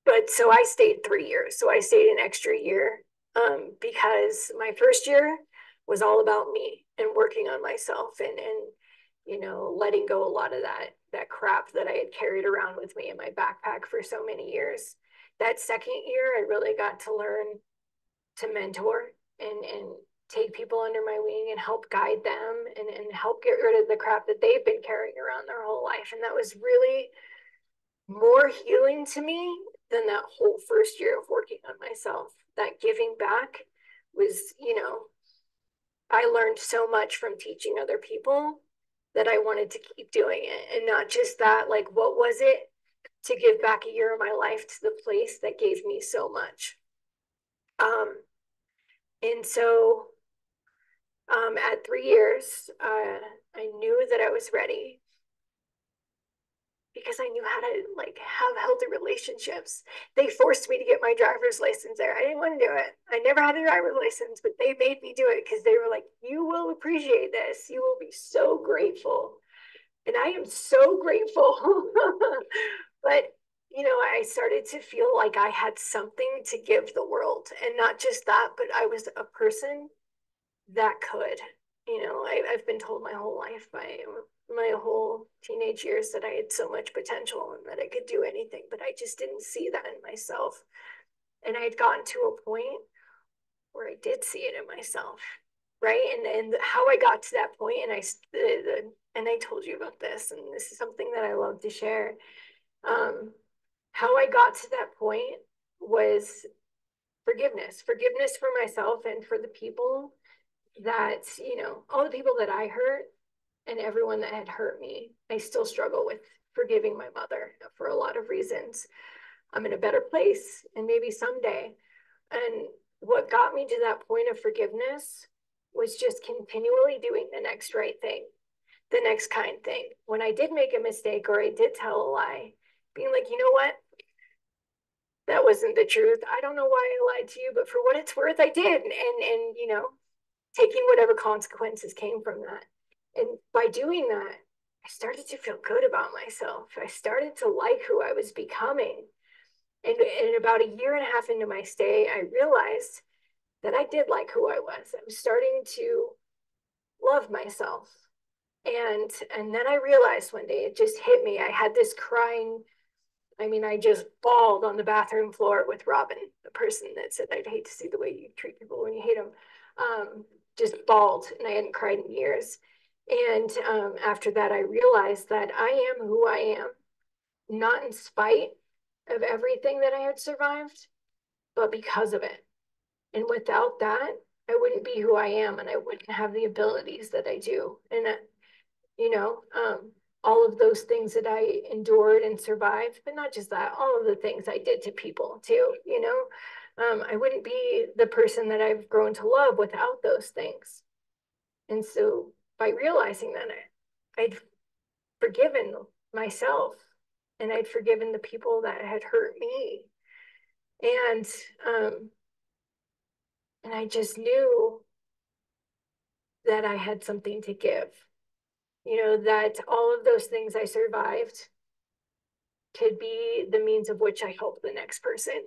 but so I stayed 3 years. So I stayed an extra year because my first year was all about me and working on myself, and letting go a lot of that crap that I had carried around with me in my backpack for so many years. That second year, I really got to learn to mentor and take people under my wing and help guide them and help get rid of the crap that they've been carrying around their whole life. And that was really more healing to me than that whole first year of working on myself. That giving back was, I learned so much from teaching other people that I wanted to keep doing it. And not just that, like, what was it to give back a year of my life to the place that gave me so much? Um, and so at 3 years, I knew that I was ready because I knew how to like have healthy relationships. They forced me to get my driver's license there. I didn't want to do it. I never had a driver's license, but they made me do it because they were like, you will appreciate this. You will be so grateful. And I am so grateful. But I started to feel like I had something to give the world. And not just that, but I was a person that could. I've been told my whole life, by my whole teenage years, that I had so much potential and that I could do anything, but I just didn't see that in myself. And I had gotten to a point where I did see it in myself, right? And how I got to that point, and I told you about this, and this is something that I love to share. How I got to that point was forgiveness for myself and for the people that, all the people that I hurt and everyone that had hurt me. I still struggle with forgiving my mother for a lot of reasons. I'm in a better place, and maybe someday. And what got me to that point of forgiveness was just continually doing the next right thing, the next kind thing. When I did make a mistake or I did tell a lie, being like, you know what? That wasn't the truth. I don't know why I lied to you, but for what it's worth, I did. And taking whatever consequences came from that. And by doing that, I started to feel good about myself. I started to like who I was becoming. And about a year and a half into my stay, I realized that I did like who I was. I was starting to love myself. And then I realized one day, it just hit me. I had this crying, I just bawled on the bathroom floor with Robin, the person that said, I'd hate to see the way you treat people when you hate them. Just bawled, and I hadn't cried in years. And after that, I realized that I am who I am, not in spite of everything that I had survived, but because of it. And without that, I wouldn't be who I am, and I wouldn't have the abilities that I do. And you know, um, all of those things that I endured and survived, but not just that, all of the things I did to people too, I wouldn't be the person that I've grown to love without those things. And so by realizing that, I'd forgiven myself, and I'd forgiven the people that had hurt me. And, um, and I just knew that I had something to give, that all of those things I survived could be the means of which I help the next person.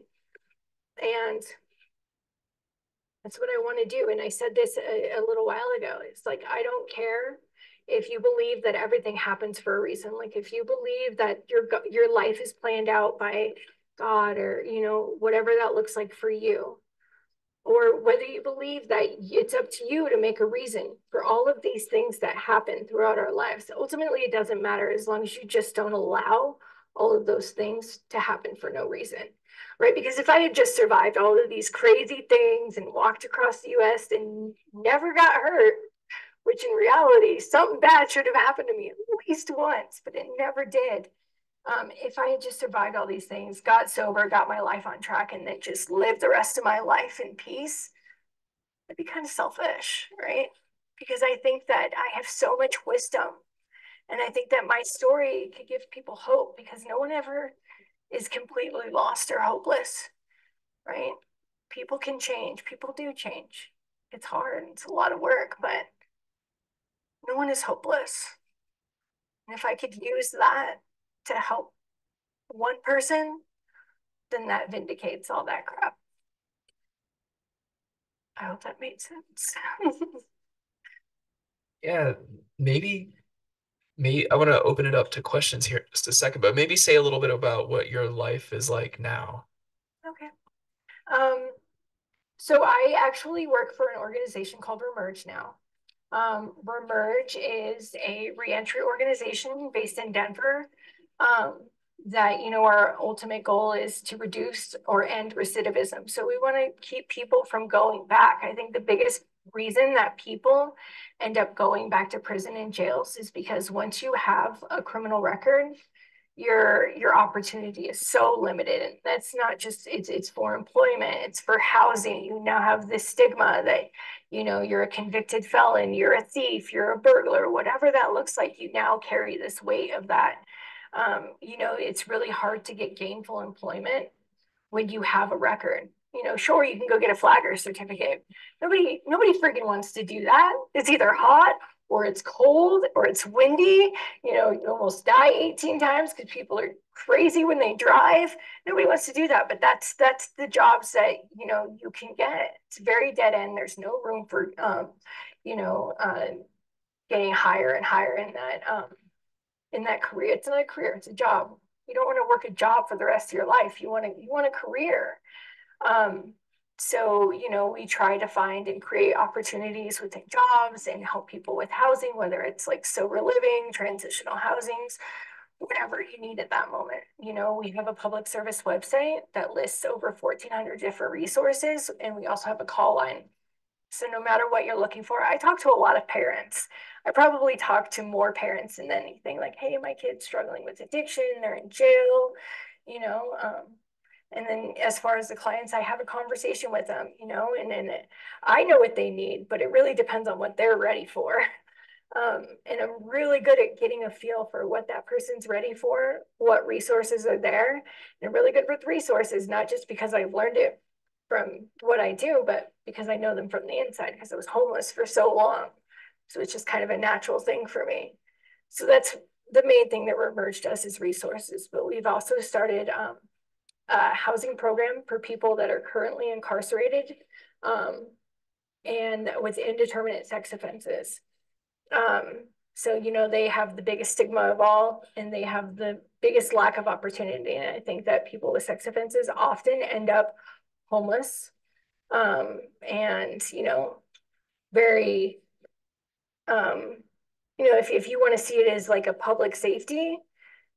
And that's what I want to do. And I said this a little while ago. It's like, I don't care if you believe that everything happens for a reason. Like if you believe that your life is planned out by God, or, whatever that looks like for you, or whether you believe that it's up to you to make a reason for all of these things that happen throughout our lives. Ultimately, it doesn't matter as long as you just don't allow all of those things to happen for no reason, right? Because if I had just survived all of these crazy things and walked across the US and never got hurt, which in reality, something bad should have happened to me at least once, but it never did. If I had just survived all these things, got sober, got my life on track, and then just lived the rest of my life in peace, I'd be kind of selfish, right? Because I think that I have so much wisdom. And I think that my story could give people hope, because no one ever is completely lost or hopeless, right? People can change. People do change. It's hard. It's a lot of work, but no one is hopeless. And if I could use that to help one person, then that vindicates all that crap. I hope that made sense. Yeah, maybe I want to open it up to questions here in just a second, but maybe say a little bit about what your life is like now. Okay. Um, so I actually work for an organization called Remerg now. Remerg is a reentry organization based in Denver. Um, that, our ultimate goal is to reduce or end recidivism. So we want to keep people from going back. I think the biggest reason that people end up going back to prison and jails is because once you have a criminal record, your opportunity is so limited. And that's not just it's for employment, it's for housing. You now have this stigma that you're a convicted felon, you're a thief, you're a burglar, whatever that looks like. You now carry this weight of that. It's really hard to get gainful employment when you have a record. Sure, you can go get a flagger certificate. Nobody freaking wants to do that. It's either hot or it's cold or it's windy. You almost die 18 times because people are crazy when they drive. Nobody wants to do that, but that's the jobs that you can get. It's very dead end. There's no room for you know uh, getting higher and higher in that career. It's not a career, it's a job. You don't want to work a job for the rest of your life. You want a career. Um, so, we try to find and create opportunities within jobs and help people with housing, whether it's like sober living, transitional housings, whatever you need at that moment. We have a public service website that lists over 1,400 different resources, and we also have a call line. So no matter what you're looking for, I talk to a lot of parents. I probably talk to more parents than anything, like, hey, my kid's struggling with addiction, they're in jail, you know. And then as far as the clients, I have a conversation with them, and then I know what they need, but it really depends on what they're ready for. And I'm really good at getting a feel for what that person's ready for, what resources are there. And I'm really good with resources, not just because I've learned it from what I do, but because I know them from the inside, because I was homeless for so long. So it's just kind of a natural thing for me. So that's the main thing that Remerg does is resources. But we've also started a housing program for people that are currently incarcerated and with indeterminate sex offenses. So, they have the biggest stigma of all, and they have the biggest lack of opportunity. And I think that people with sex offenses often end up homeless, and, very, if you want to see it as like a public safety,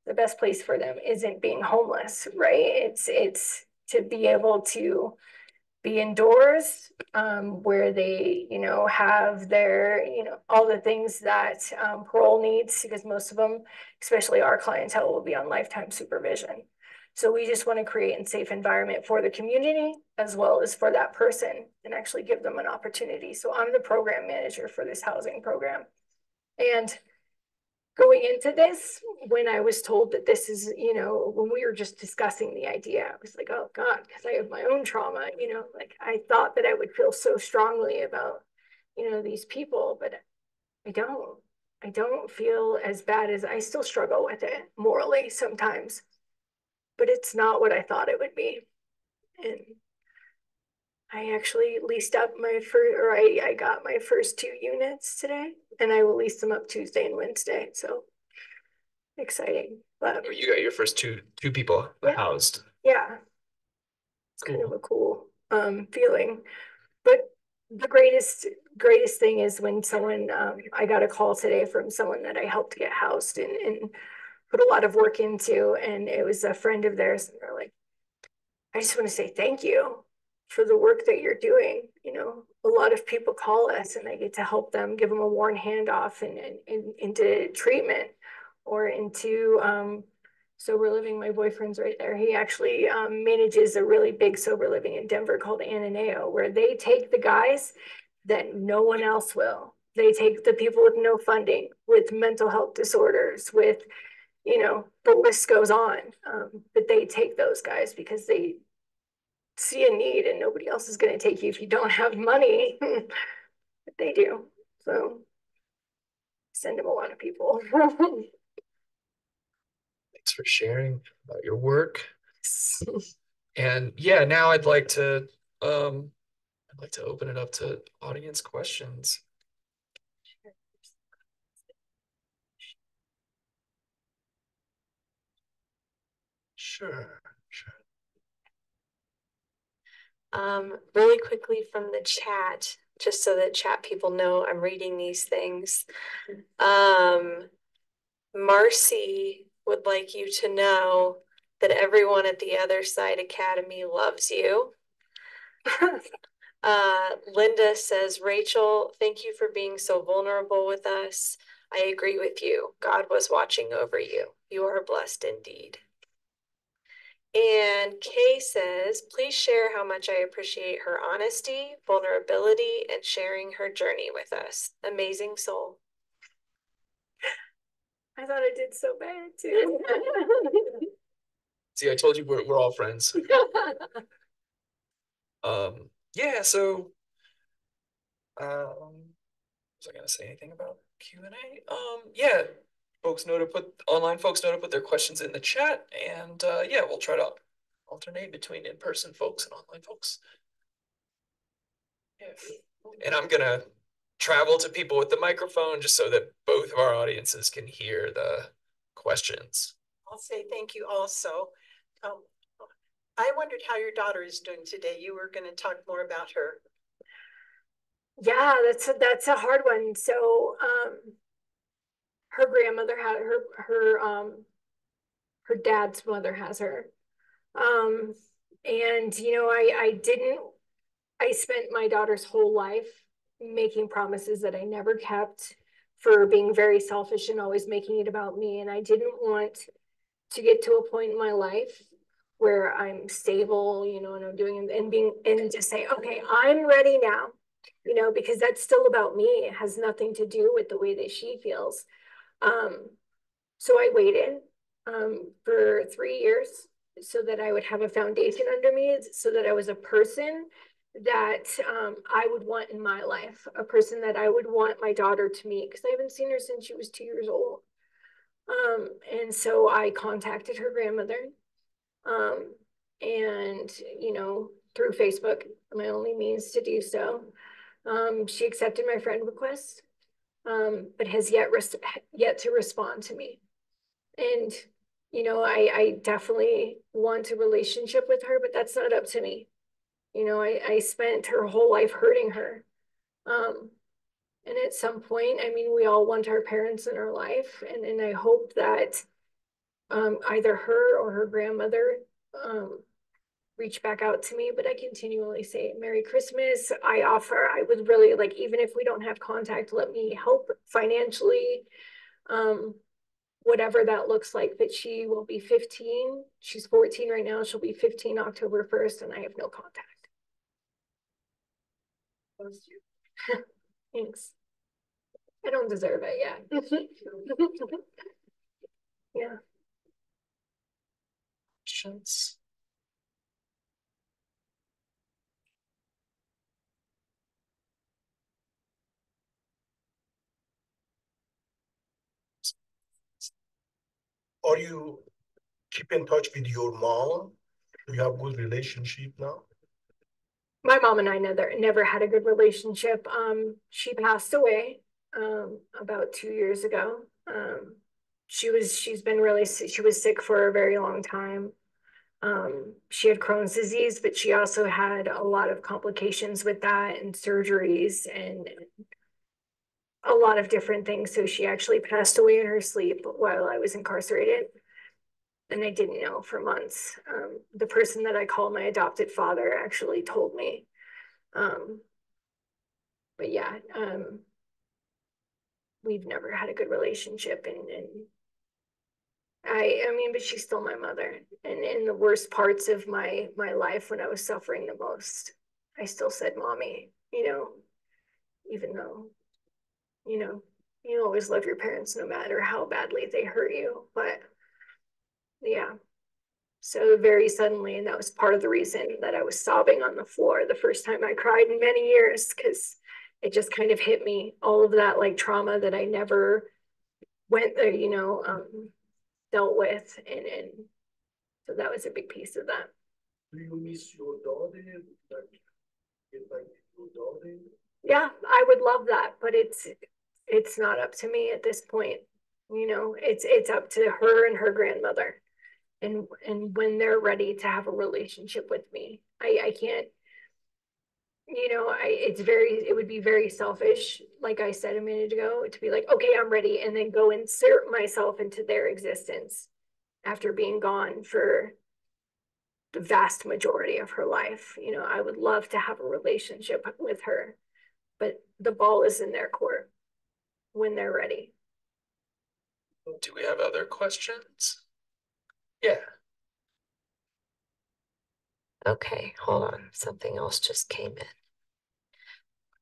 the best place for them isn't being homeless, right? It's to be able to be indoors, where they, have their, all the things that parole needs, because most of them, especially our clientele, will be on lifetime supervision. So we just want to create a safe environment for the community as well as for that person and actually give them an opportunity. So I'm the program manager for this housing program. And going into this, when I was told that this is, when we were just discussing the idea, I was like, oh God, because I have my own trauma, like I thought that I would feel so strongly about, these people, but I don't. I don't feel as bad as I still struggle with it morally sometimes, but it's not what I thought it would be. And I actually leased up my first, or I got my first 2 units today, and I will lease them up Tuesday and Wednesday. So exciting. But Oh, you got your first two people yeah, housed. yeah, it's Cool. kind of a cool feeling. But the greatest thing is when someone I got a call today from someone that I helped get housed and put a lot of work into, and it was a friend of theirs, and they're like, I just want to say thank you for the work that you're doing. A lot of people call us and I get to help them, give them a worn handoff and into treatment or into sober living. My boyfriend's right there. He actually manages a really big sober living in Denver called Ananeo, where they take the guys that no one else will. They take the people with no funding, with mental health disorders, with the list goes on. But they take those guys because they see a need and nobody else is going to take you if you don't have money. But they do. So send them a lot of people. Thanks for sharing about your work. And yeah, now I'd like to open it up to audience questions. Sure, sure. Really quickly from the chat, just so that chat people know I'm reading these things. Marcy would like you to know that everyone at the Other Side Academy loves you. Linda says, Rachel, thank you for being so vulnerable with us. I agree with you. God was watching over you. You are blessed indeed. And Kay says, please share how much I appreciate her honesty, vulnerability, and sharing her journey with us. Amazing soul. I thought I did so bad too. See, I told you we're all friends. Yeah, so was I gonna say anything about Q&A? Yeah, online folks know to put their questions in the chat, and yeah, we'll try to alternate between in-person folks and online folks. Yeah. And I'm gonna travel to people with the microphone just so that both of our audiences can hear the questions. I'll say thank you also. I wondered how your daughter is doing today. You were going to talk more about her. Yeah, that's a hard one. So her grandmother had her dad's mother has her. And you know, I spent my daughter's whole life making promises that I never kept, for being very selfish and always making it about me. And I didn't want to get to a point in my life where I'm stable, you know, and I'm doing and just say, okay, I'm ready now, you know, because that's still about me. It has nothing to do with the way that she feels. So I waited for 3 years so that I would have a foundation under me, so that I was a person that I would want in my life, a person that I would want my daughter to meet, because I haven't seen her since she was 2 years old. And so I contacted her grandmother, and, you know, through Facebook, my only means to do so. She accepted my friend request, but has yet to respond to me. And, you know, I definitely want a relationship with her, but that's not up to me. You know, I spent her whole life hurting her. And at some point, I mean, we all want our parents in our life. And I hope that either her or her grandmother reach back out to me, but I continually say Merry Christmas. I would really like, even if we don't have contact, let me help financially, whatever that looks like. But she will be 15. She's 14 right now. She'll be 15 October 1st, and I have no contact. Thanks. I don't deserve it yet. Yeah. Questions? Are you keep in touch with your mom? Do you have good relationship now? My mom and I never had a good relationship. She passed away about 2 years ago. She was sick for a very long time. She had Crohn's disease, but she also had a lot of complications with that, and surgeries and a lot of different things. So she actually passed away in her sleep while I was incarcerated. And I didn't know for months. The person that I call my adopted father actually told me. But yeah, we've never had a good relationship, and I mean, but she's still my mother. And in the worst parts of my life, when I was suffering the most, I still said mommy, you know, even though, you know, you always love your parents no matter how badly they hurt you. But yeah, so very suddenly, and that was part of the reason that I was sobbing on the floor the first time I cried in many years, because it just kind of hit me, all of that like trauma that I never went there, you know, dealt with, and so that was a big piece of that. Do you miss your daughter? Like your daughter? Yeah, I would love that, but it's not up to me at this point. You know, it's up to her and her grandmother, and when they're ready to have a relationship with me. I can't, you know, it would be very selfish, like I said a minute ago, to be like, okay, I'm ready, and then go insert myself into their existence after being gone for the vast majority of her life. You know, I would love to have a relationship with her, but the ball is in their court when they're ready. Do we have other questions? Yeah. Okay, hold on. Something else just came in.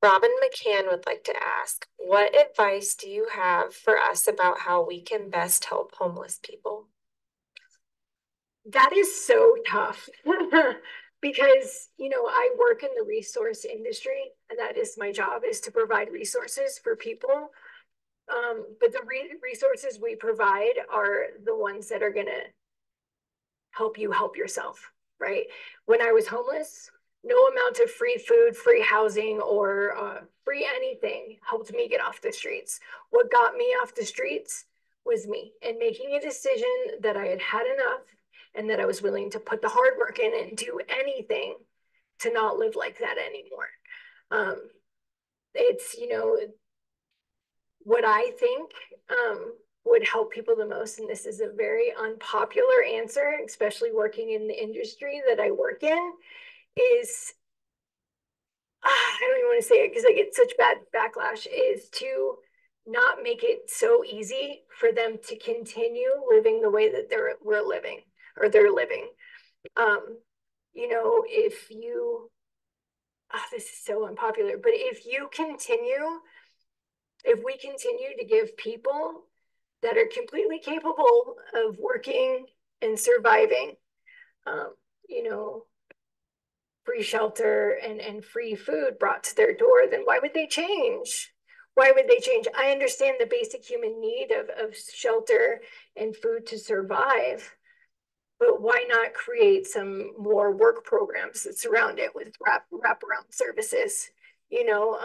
Robin McCann would like to ask, what advice do you have for us about how we can best help homeless people? That is so tough because, you know, I work in the resource industry and that is my job, is to provide resources for people. But the resources we provide are the ones that are going to help you help yourself, right? When I was homeless, no amount of free food, free housing, or free anything helped me get off the streets. What got me off the streets was me and making a decision that I had had enough and that I was willing to put the hard work in and do anything to not live like that anymore. It's, you know, what I think would help people the most, and this is a very unpopular answer, especially working in the industry that I work in, is I don't even want to say it because I get such bad backlash, is to not make it so easy for them to continue living the way that we're living or they're living. You know, if you, this is so unpopular, but if we continue to give people that are completely capable of working and surviving, you know, free shelter and free food brought to their door, then why would they change? Why would they change? I understand the basic human need of shelter and food to survive, but why not create some more work programs that surround it with wraparound services? You know,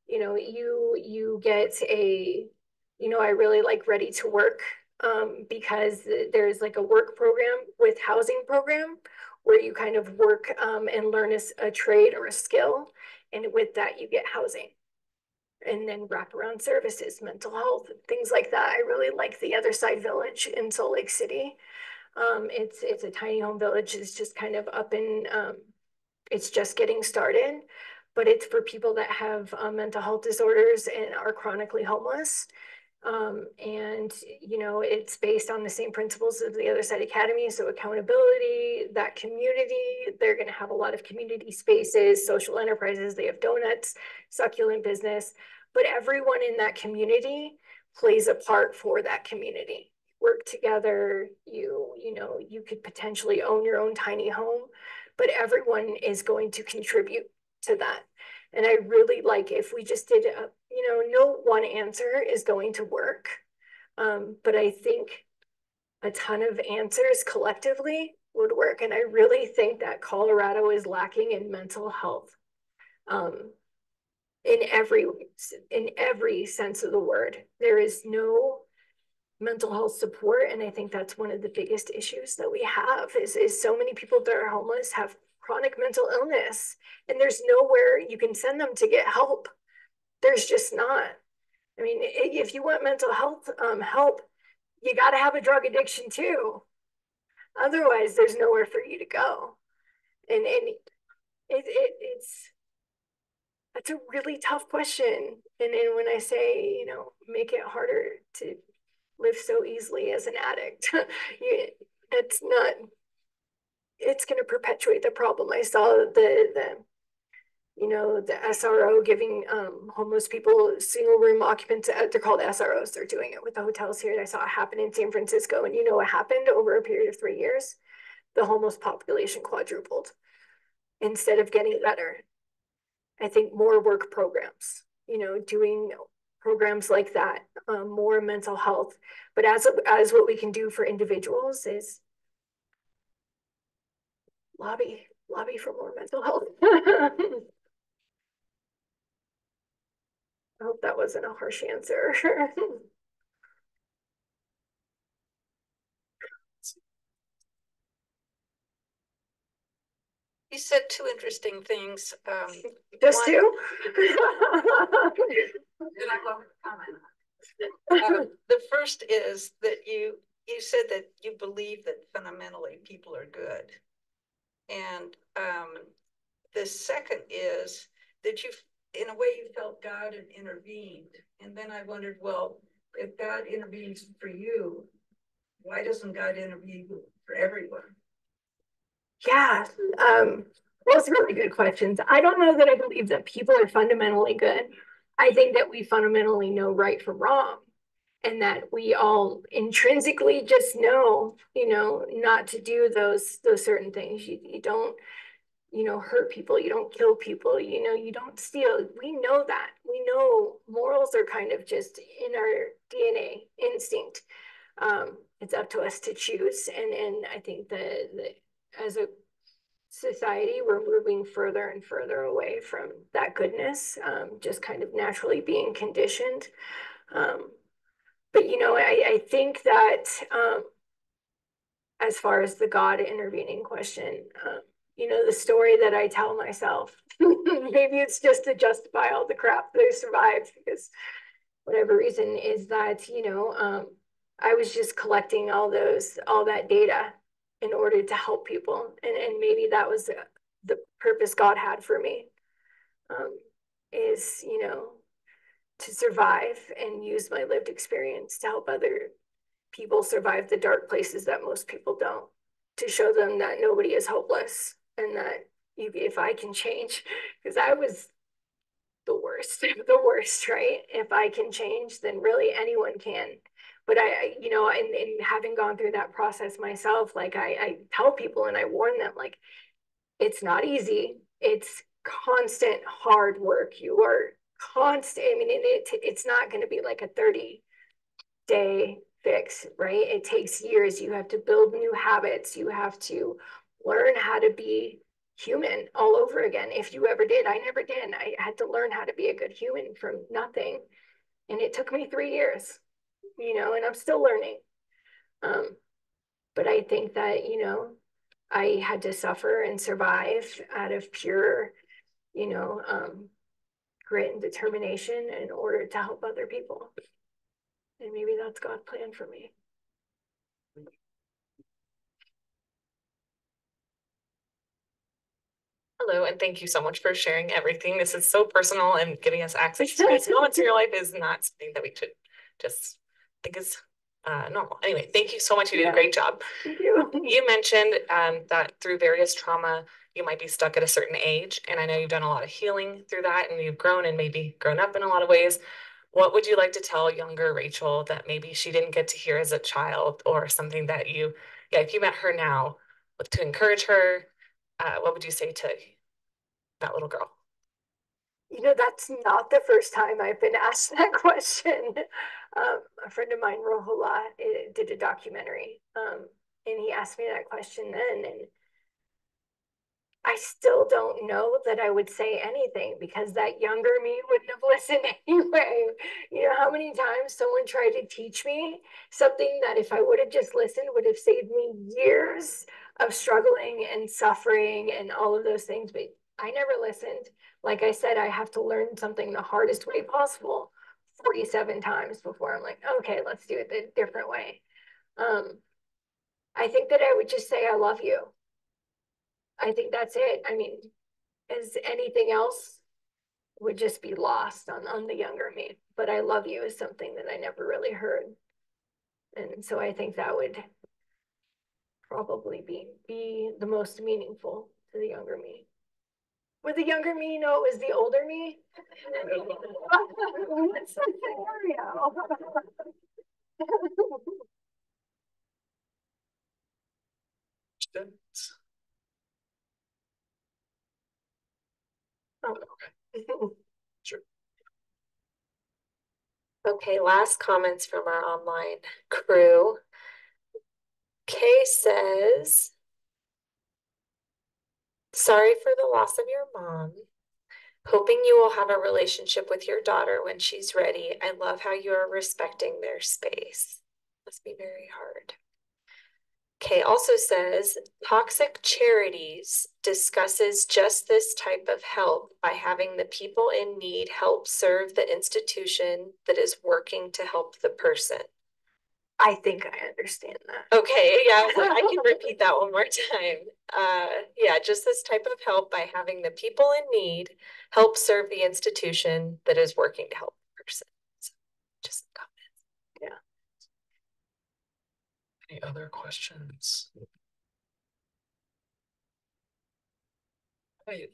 you get a, you know, I really like Ready to Work because there's like a work program with housing program where you kind of work and learn a trade or a skill, and with that you get housing. And then wraparound services, mental health, things like that. I really like the Other Side Village in Salt Lake City. It's a tiny home village. It's just kind of up in, it's just getting started, but it's for people that have mental health disorders and are chronically homeless. And, you know, it's based on the same principles of the Other Side Academy. So accountability, that community, they're going to have a lot of community spaces, social enterprises. They have donuts, succulent business, but everyone in that community plays a part for that community. Work together, you know, you could potentially own your own tiny home, but everyone is going to contribute to that. And I really like if we just did, you know, no one answer is going to work. But I think a ton of answers collectively would work. And I really think that Colorado is lacking in mental health in every sense of the word. There is no mental health support. And I think that's one of the biggest issues that we have is so many people that are homeless have chronic mental illness, and there's nowhere you can send them to get help. There's just not. I mean, if you want mental health help, you got to have a drug addiction too. Otherwise, there's nowhere for you to go. And it's that's a really tough question. And when I say, you know, make it harder to live so easily as an addict, it's not. It's going to perpetuate the problem. I saw the you know, the SRO giving homeless people single room occupants, they're called SROs, they're doing it with the hotels here. I saw it happen in San Francisco, and you know what happened over a period of 3 years? The homeless population quadrupled instead of getting better. I think more work programs, you know, doing programs like that, more mental health. But as what we can do for individuals is lobby for more mental health. I hope that wasn't a harsh answer. You said two interesting things. Just one, two? the first is that you said that you believe that fundamentally people are good. And the second is that you, in a way, you felt God had intervened. And then I wondered, well, if God intervenes for you, why doesn't God intervene for everyone? Yeah, those are really good questions. I don't know that I believe that people are fundamentally good. I think that we fundamentally know right from wrong, and that we all intrinsically just know, not to do those certain things. You don't, hurt people. You don't kill people. You don't steal. We know that. We know morals are kind of just in our DNA, instinct. It's up to us to choose, and I think that as a society, we're moving further and further away from that goodness, just kind of naturally being conditioned. Um, but I think that as far as the God intervening question, the story that I tell myself, maybe it's just to justify all the crap that I survived, because whatever reason is that, I was just collecting all that data in order to help people. And maybe that was the purpose God had for me, is, to survive and use my lived experience to help other people survive the dark places that most people don't, to show them that nobody is hopeless, and that if I can change, because I was the worst, the worst, right? If I can change, then really anyone can. But in having gone through that process myself, like I tell people and I warn them, like, it's not easy. It's constant hard work. You are constant. I mean, it's not going to be like a 30-day fix, right? It takes years. You have to build new habits. You have to learn how to be human all over again. If you ever did, I never did. I had to learn how to be a good human from nothing. And it took me 3 years, and I'm still learning. But I think that, I had to suffer and survive out of pure, grit and determination in order to help other people. And maybe that's God's plan for me. Hello, and thank you so much for sharing everything. This is so personal, and giving us access to these moments in your life is not something that we should just think is normal. Anyway, thank you so much. You did a great job. Thank you. You mentioned that through various trauma, you might be stuck at a certain age. And I know you've done a lot of healing through that, and you've grown and maybe grown up in a lot of ways. What would you like to tell younger Rachel that maybe she didn't get to hear as a child, or something that if you met her now, to encourage her, what would you say to that little girl? That's not the first time I've been asked that question. A friend of mine, Rohola, did a documentary, and he asked me that question then, and I still don't know that I would say anything, because that younger me wouldn't have listened anyway. How many times someone tried to teach me something that, if I would have just listened, would have saved me years of struggling and suffering and all of those things. But I never listened. Like I said, I have to learn something the hardest way possible 47 times before I'm like, okay, let's do it the different way. I think that I would just say, I love you. I think that's it. I mean, as anything else would just be lost on the younger me. But I love you is something that I never really heard. And so I think that would probably be the most meaningful to the younger me. Would the younger me know it was the older me? What's the scenario? Sure. Okay, last comments from our online crew. Kay says, sorry for the loss of your mom. Hoping you will have a relationship with your daughter when she's ready. I love how you are respecting their space. Must be very hard. Kay also says, Toxic Charities discusses just this type of help by having the people in need help serve the institution that is working to help the person. I think I understand that. Okay, yeah, I can repeat that one more time. Yeah, just this type of help by having the people in need help serve the institution that is working to help the person. So, just comments. Yeah. Any other questions? Right.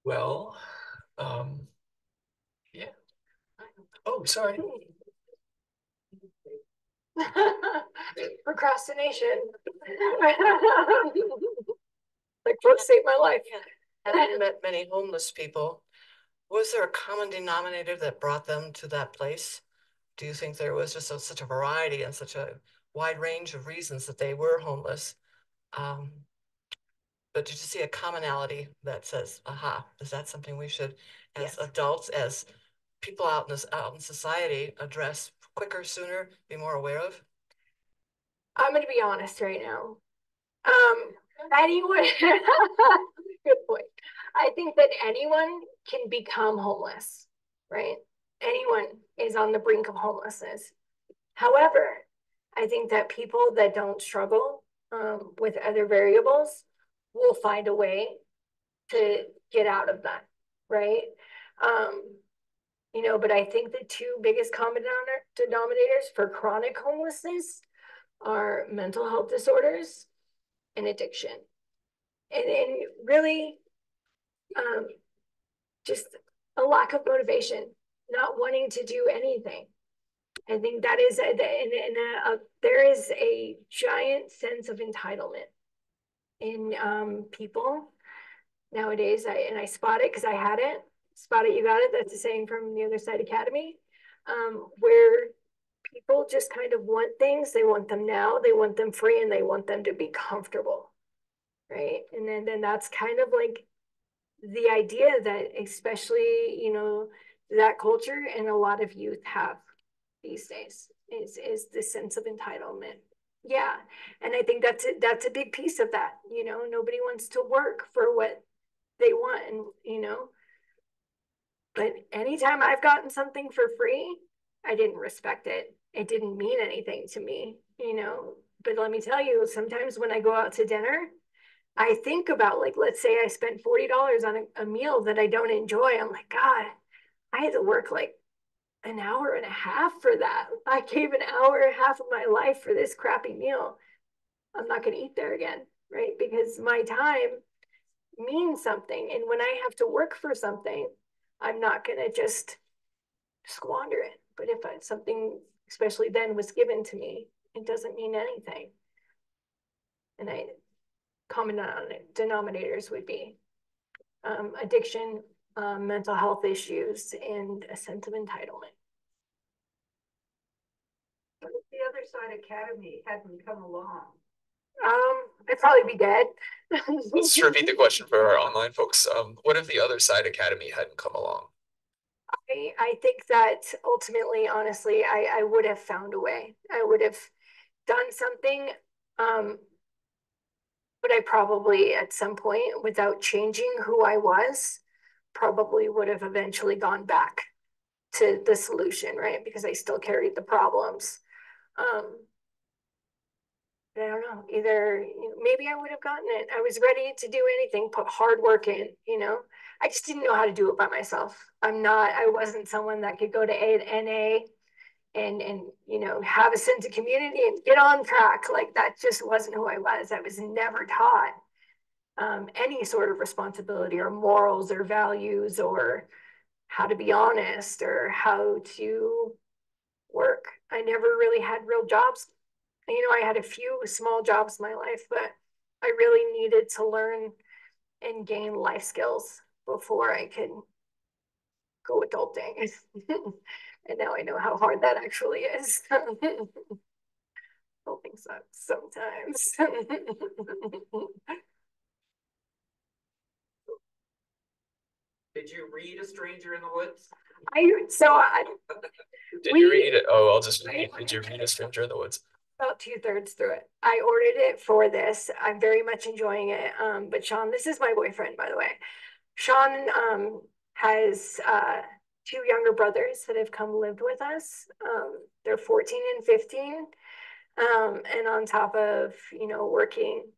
Well, yeah. Oh, sorry. Procrastination. Like, what saved my life. Having met many homeless people, was there a common denominator that brought them to that place? Do you think there was just such a variety and such a wide range of reasons that they were homeless? But did you see a commonality that says, aha, is that something we should, as adults, as people out in society, address quicker, sooner, be more aware of? I'm going to be honest right now. Anyone, good point. I think that anyone can become homeless, right? Anyone is on the brink of homelessness. However, I think that people that don't struggle with other variables will find a way to get out of that, right? But I think the two biggest common denominators for chronic homelessness are mental health disorders and addiction. And really, just a lack of motivation, not wanting to do anything. I think that is, there is a giant sense of entitlement in people nowadays. I spot it because I had it. Spot it, you got it. That's a saying from the Other Side Academy, where people just kind of want things. They want them now. They want them free, and they want them to be comfortable, right? And then that's kind of like the idea that, especially that culture and a lot of youth have these days is the sense of entitlement. Yeah, and I think that's a big piece of that. Nobody wants to work for what they want, and but anytime I've gotten something for free, I didn't respect it. It didn't mean anything to me. But let me tell you, sometimes when I go out to dinner, I think about, like, let's say I spent $40 on a meal that I don't enjoy. I'm like, God, I had to work like an hour and a half for that. I gave an hour and a half of my life for this crappy meal. I'm not going to eat there again, right? Because my time means something. And when I have to work for something, I'm not going to just squander it. But if something, especially then, was given to me, it doesn't mean anything. And common denominators would be addiction, mental health issues, and a sense of entitlement. What if the Other Side Academy hadn't come along? I'd probably be dead. Let's repeat the question for our online folks. What if the Other Side Academy hadn't come along? I think that ultimately, honestly, I would have found a way. I would have done something, but I probably at some point, without changing who I was, probably would have eventually gone back to the solution, right? Because I still carried the problems. I don't know, either maybe I would have gotten it. I was ready to do anything, put hard work in, I just didn't know how to do it by myself. I wasn't someone that could go to NA and have a sense of community and get on track. Like, that just wasn't who I was. I was never taught any sort of responsibility or morals or values or how to be honest or how to work. I never really had real jobs. I had a few small jobs in my life, but I really needed to learn and gain life skills before I could go adulting. And now I know how hard that actually is. Adulting sucks sometimes. Did you read A Stranger in the Woods? Did you read it? Oh, I'll just read. Did you read A Stranger in the Woods? About 2/3 through it. I ordered it for this. I'm very much enjoying it. But Sean, this is my boyfriend, by the way. Sean has two younger brothers that have come lived with us. They're 14 and 15. And on top of, working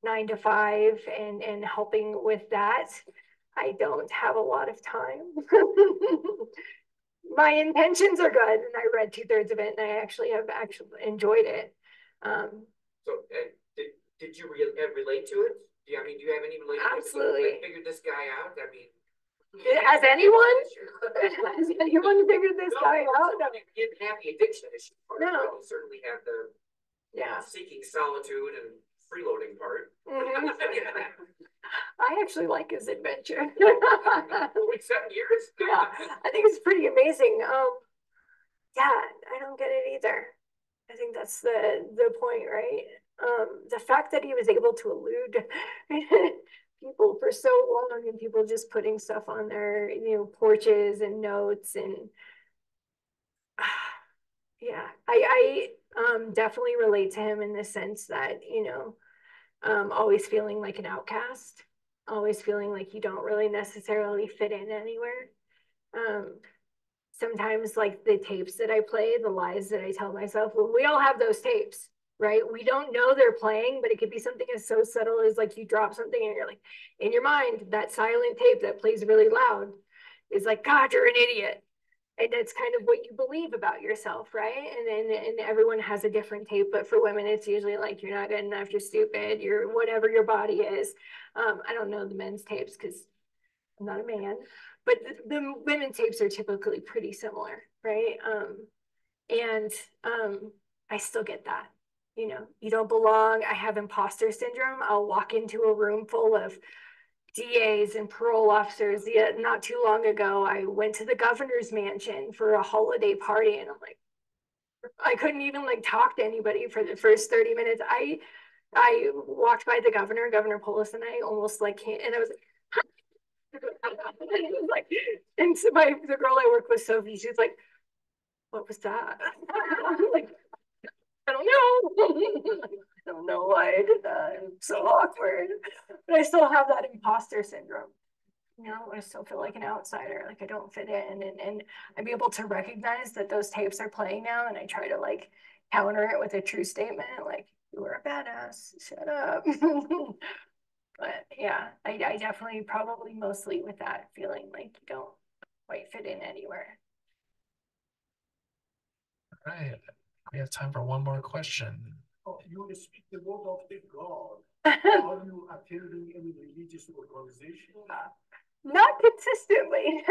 9 to 5 and helping with that, I don't have a lot of time. My intentions are good, and I read 2/3 of it, and I actually have enjoyed it. So, did you relate to it? Do you have any relationship? Absolutely. I figured this guy out. I mean, has anyone figured this guy out? No. You didn't have the addiction issue part. No. You certainly have the Yeah. seeking solitude and freeloading part. Mhm. I actually like his adventure. 7 years? Yeah, I think it's pretty amazing. Yeah, I don't get it either. I think that's the point, right? The fact that he was able to elude people for so long, and people just putting stuff on their, porches and notes, and yeah, I definitely relate to him in the sense that, always feeling like an outcast, always feeling like you don't really necessarily fit in anywhere. Sometimes, like, the tapes that I play, the lies that I tell myself, well, we all have those tapes, right? We don't know they're playing, but it could be something as so subtle as, like, you drop something and you're like, in your mind, that silent tape that plays really loud is like, God, you're an idiot. And that's kind of what you believe about yourself, right? And everyone has a different tape, but for women, it's usually like, you're not good enough, you're stupid, you're whatever your body is. I don't know the men's tapes because I'm not a man, but the women tapes are typically pretty similar, right? And I still get that. You don't belong. I have imposter syndrome. I'll walk into a room full of DAs and parole officers. Yeah, not too long ago, I went to the governor's mansion for a holiday party, and I'm like, I couldn't even like talk to anybody for the first 30 minutes. I walked by the Governor Polis, and I almost like can't, and I was like, and so the girl I work with, Sophie, she's like, what was that? I'm like, I don't know. I don't know why I did that. It's so awkward. But I still have that imposter syndrome. I still feel like an outsider, like I don't fit in, and I'm able to recognize that those tapes are playing now, and I try to like counter it with a true statement, like, you were a badass, shut up. But yeah, I definitely probably mostly with that feeling like you don't quite fit in anywhere. All right. We have time for one more question. Oh, you want to speak the word of the God. Are you attending any religious organization? Not consistently.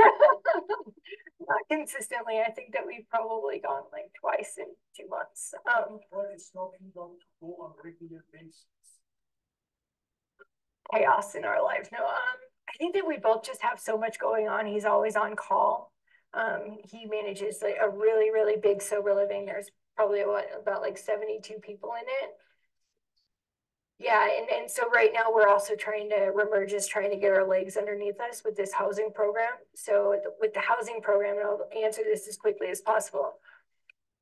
Not consistently. I think that we've probably gone like twice in 2 months. What is stopping them to go on a regular basis? Chaos in our lives. No, I think that we both just have so much going on. He's always on call. He manages like a really, really big sober living. There's probably about like 72 people in it. Yeah, and so right now we're also Remerg is trying to get our legs underneath us with this housing program. So with the housing program, and I'll answer this as quickly as possible.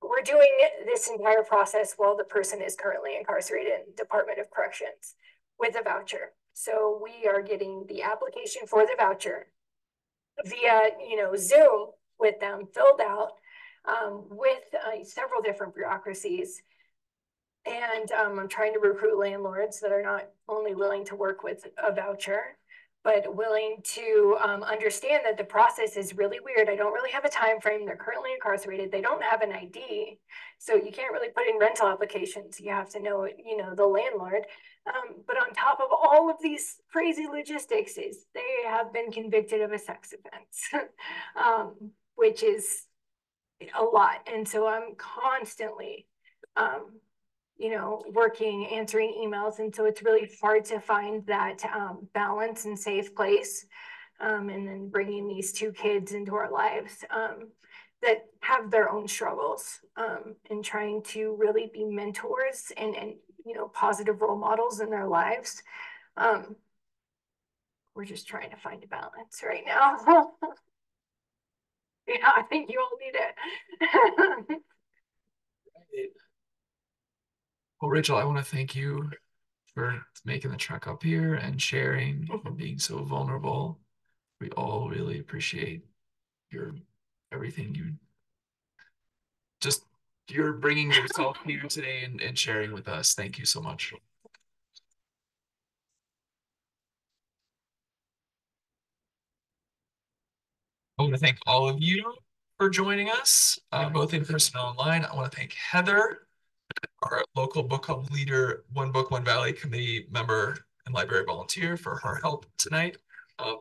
We're doing this entire process while the person is currently incarcerated in Department of Corrections with a voucher. So we are getting the application for the voucher via, Zoom with them filled out with several different bureaucracies. And I'm trying to recruit landlords that are not only willing to work with a voucher, but willing to understand that the process is really weird. I don't really have a time frame. They're currently incarcerated. They don't have an ID. So you can't really put in rental applications. You have to know, the landlord. But on top of all of these crazy logistics is they have been convicted of a sex offense, which is a lot. And so I'm constantly working, answering emails. And so it's really hard to find that balance and safe place. And then bringing these two kids into our lives that have their own struggles and trying to really be mentors and positive role models in their lives. We're just trying to find a balance right now. Yeah, I think you all need it. Well, Rachel, I want to thank you for making the trek up here and sharing and being so vulnerable. We all really appreciate your everything you're bringing yourself here today and sharing with us. Thank you so much. I want to thank all of you for joining us, both in person and online. I want to thank Heather, our local book club leader, One Book, One Valley committee member and library volunteer, for her help tonight. I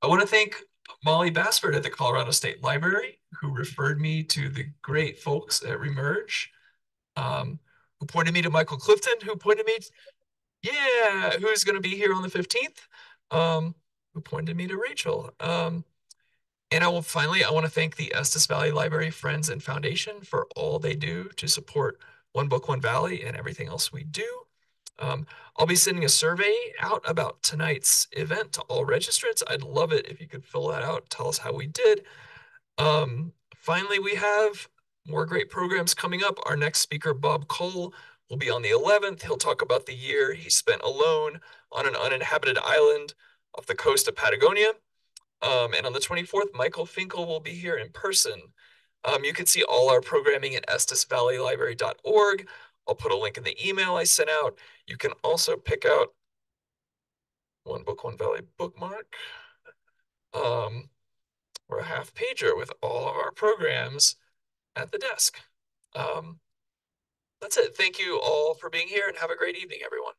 want to thank Molly Bassford at the Colorado State Library, who referred me to the great folks at Remerg, who pointed me to Michael Clifton, who pointed me, who's going to be here on the 15th, who pointed me to Rachel. And I want to thank the Estes Valley Library Friends and Foundation for all they do to support One Book, One Valley and everything else we do. I'll be sending a survey out about tonight's event to all registrants. I'd love it if you could fill that out, tell us how we did. Finally, we have more great programs coming up. Our next speaker, Bob Cole, will be on the 11th. He'll talk about the year he spent alone on an uninhabited island off the coast of Patagonia. And on the 24th, Michael Finkel will be here in person. You can see all our programming at estesvalleylibrary.org. I'll put a link in the email I sent out. You can also pick out One Book, One Valley bookmark, or a half pager with all of our programs at the desk. That's it. Thank you all for being here and have a great evening, everyone.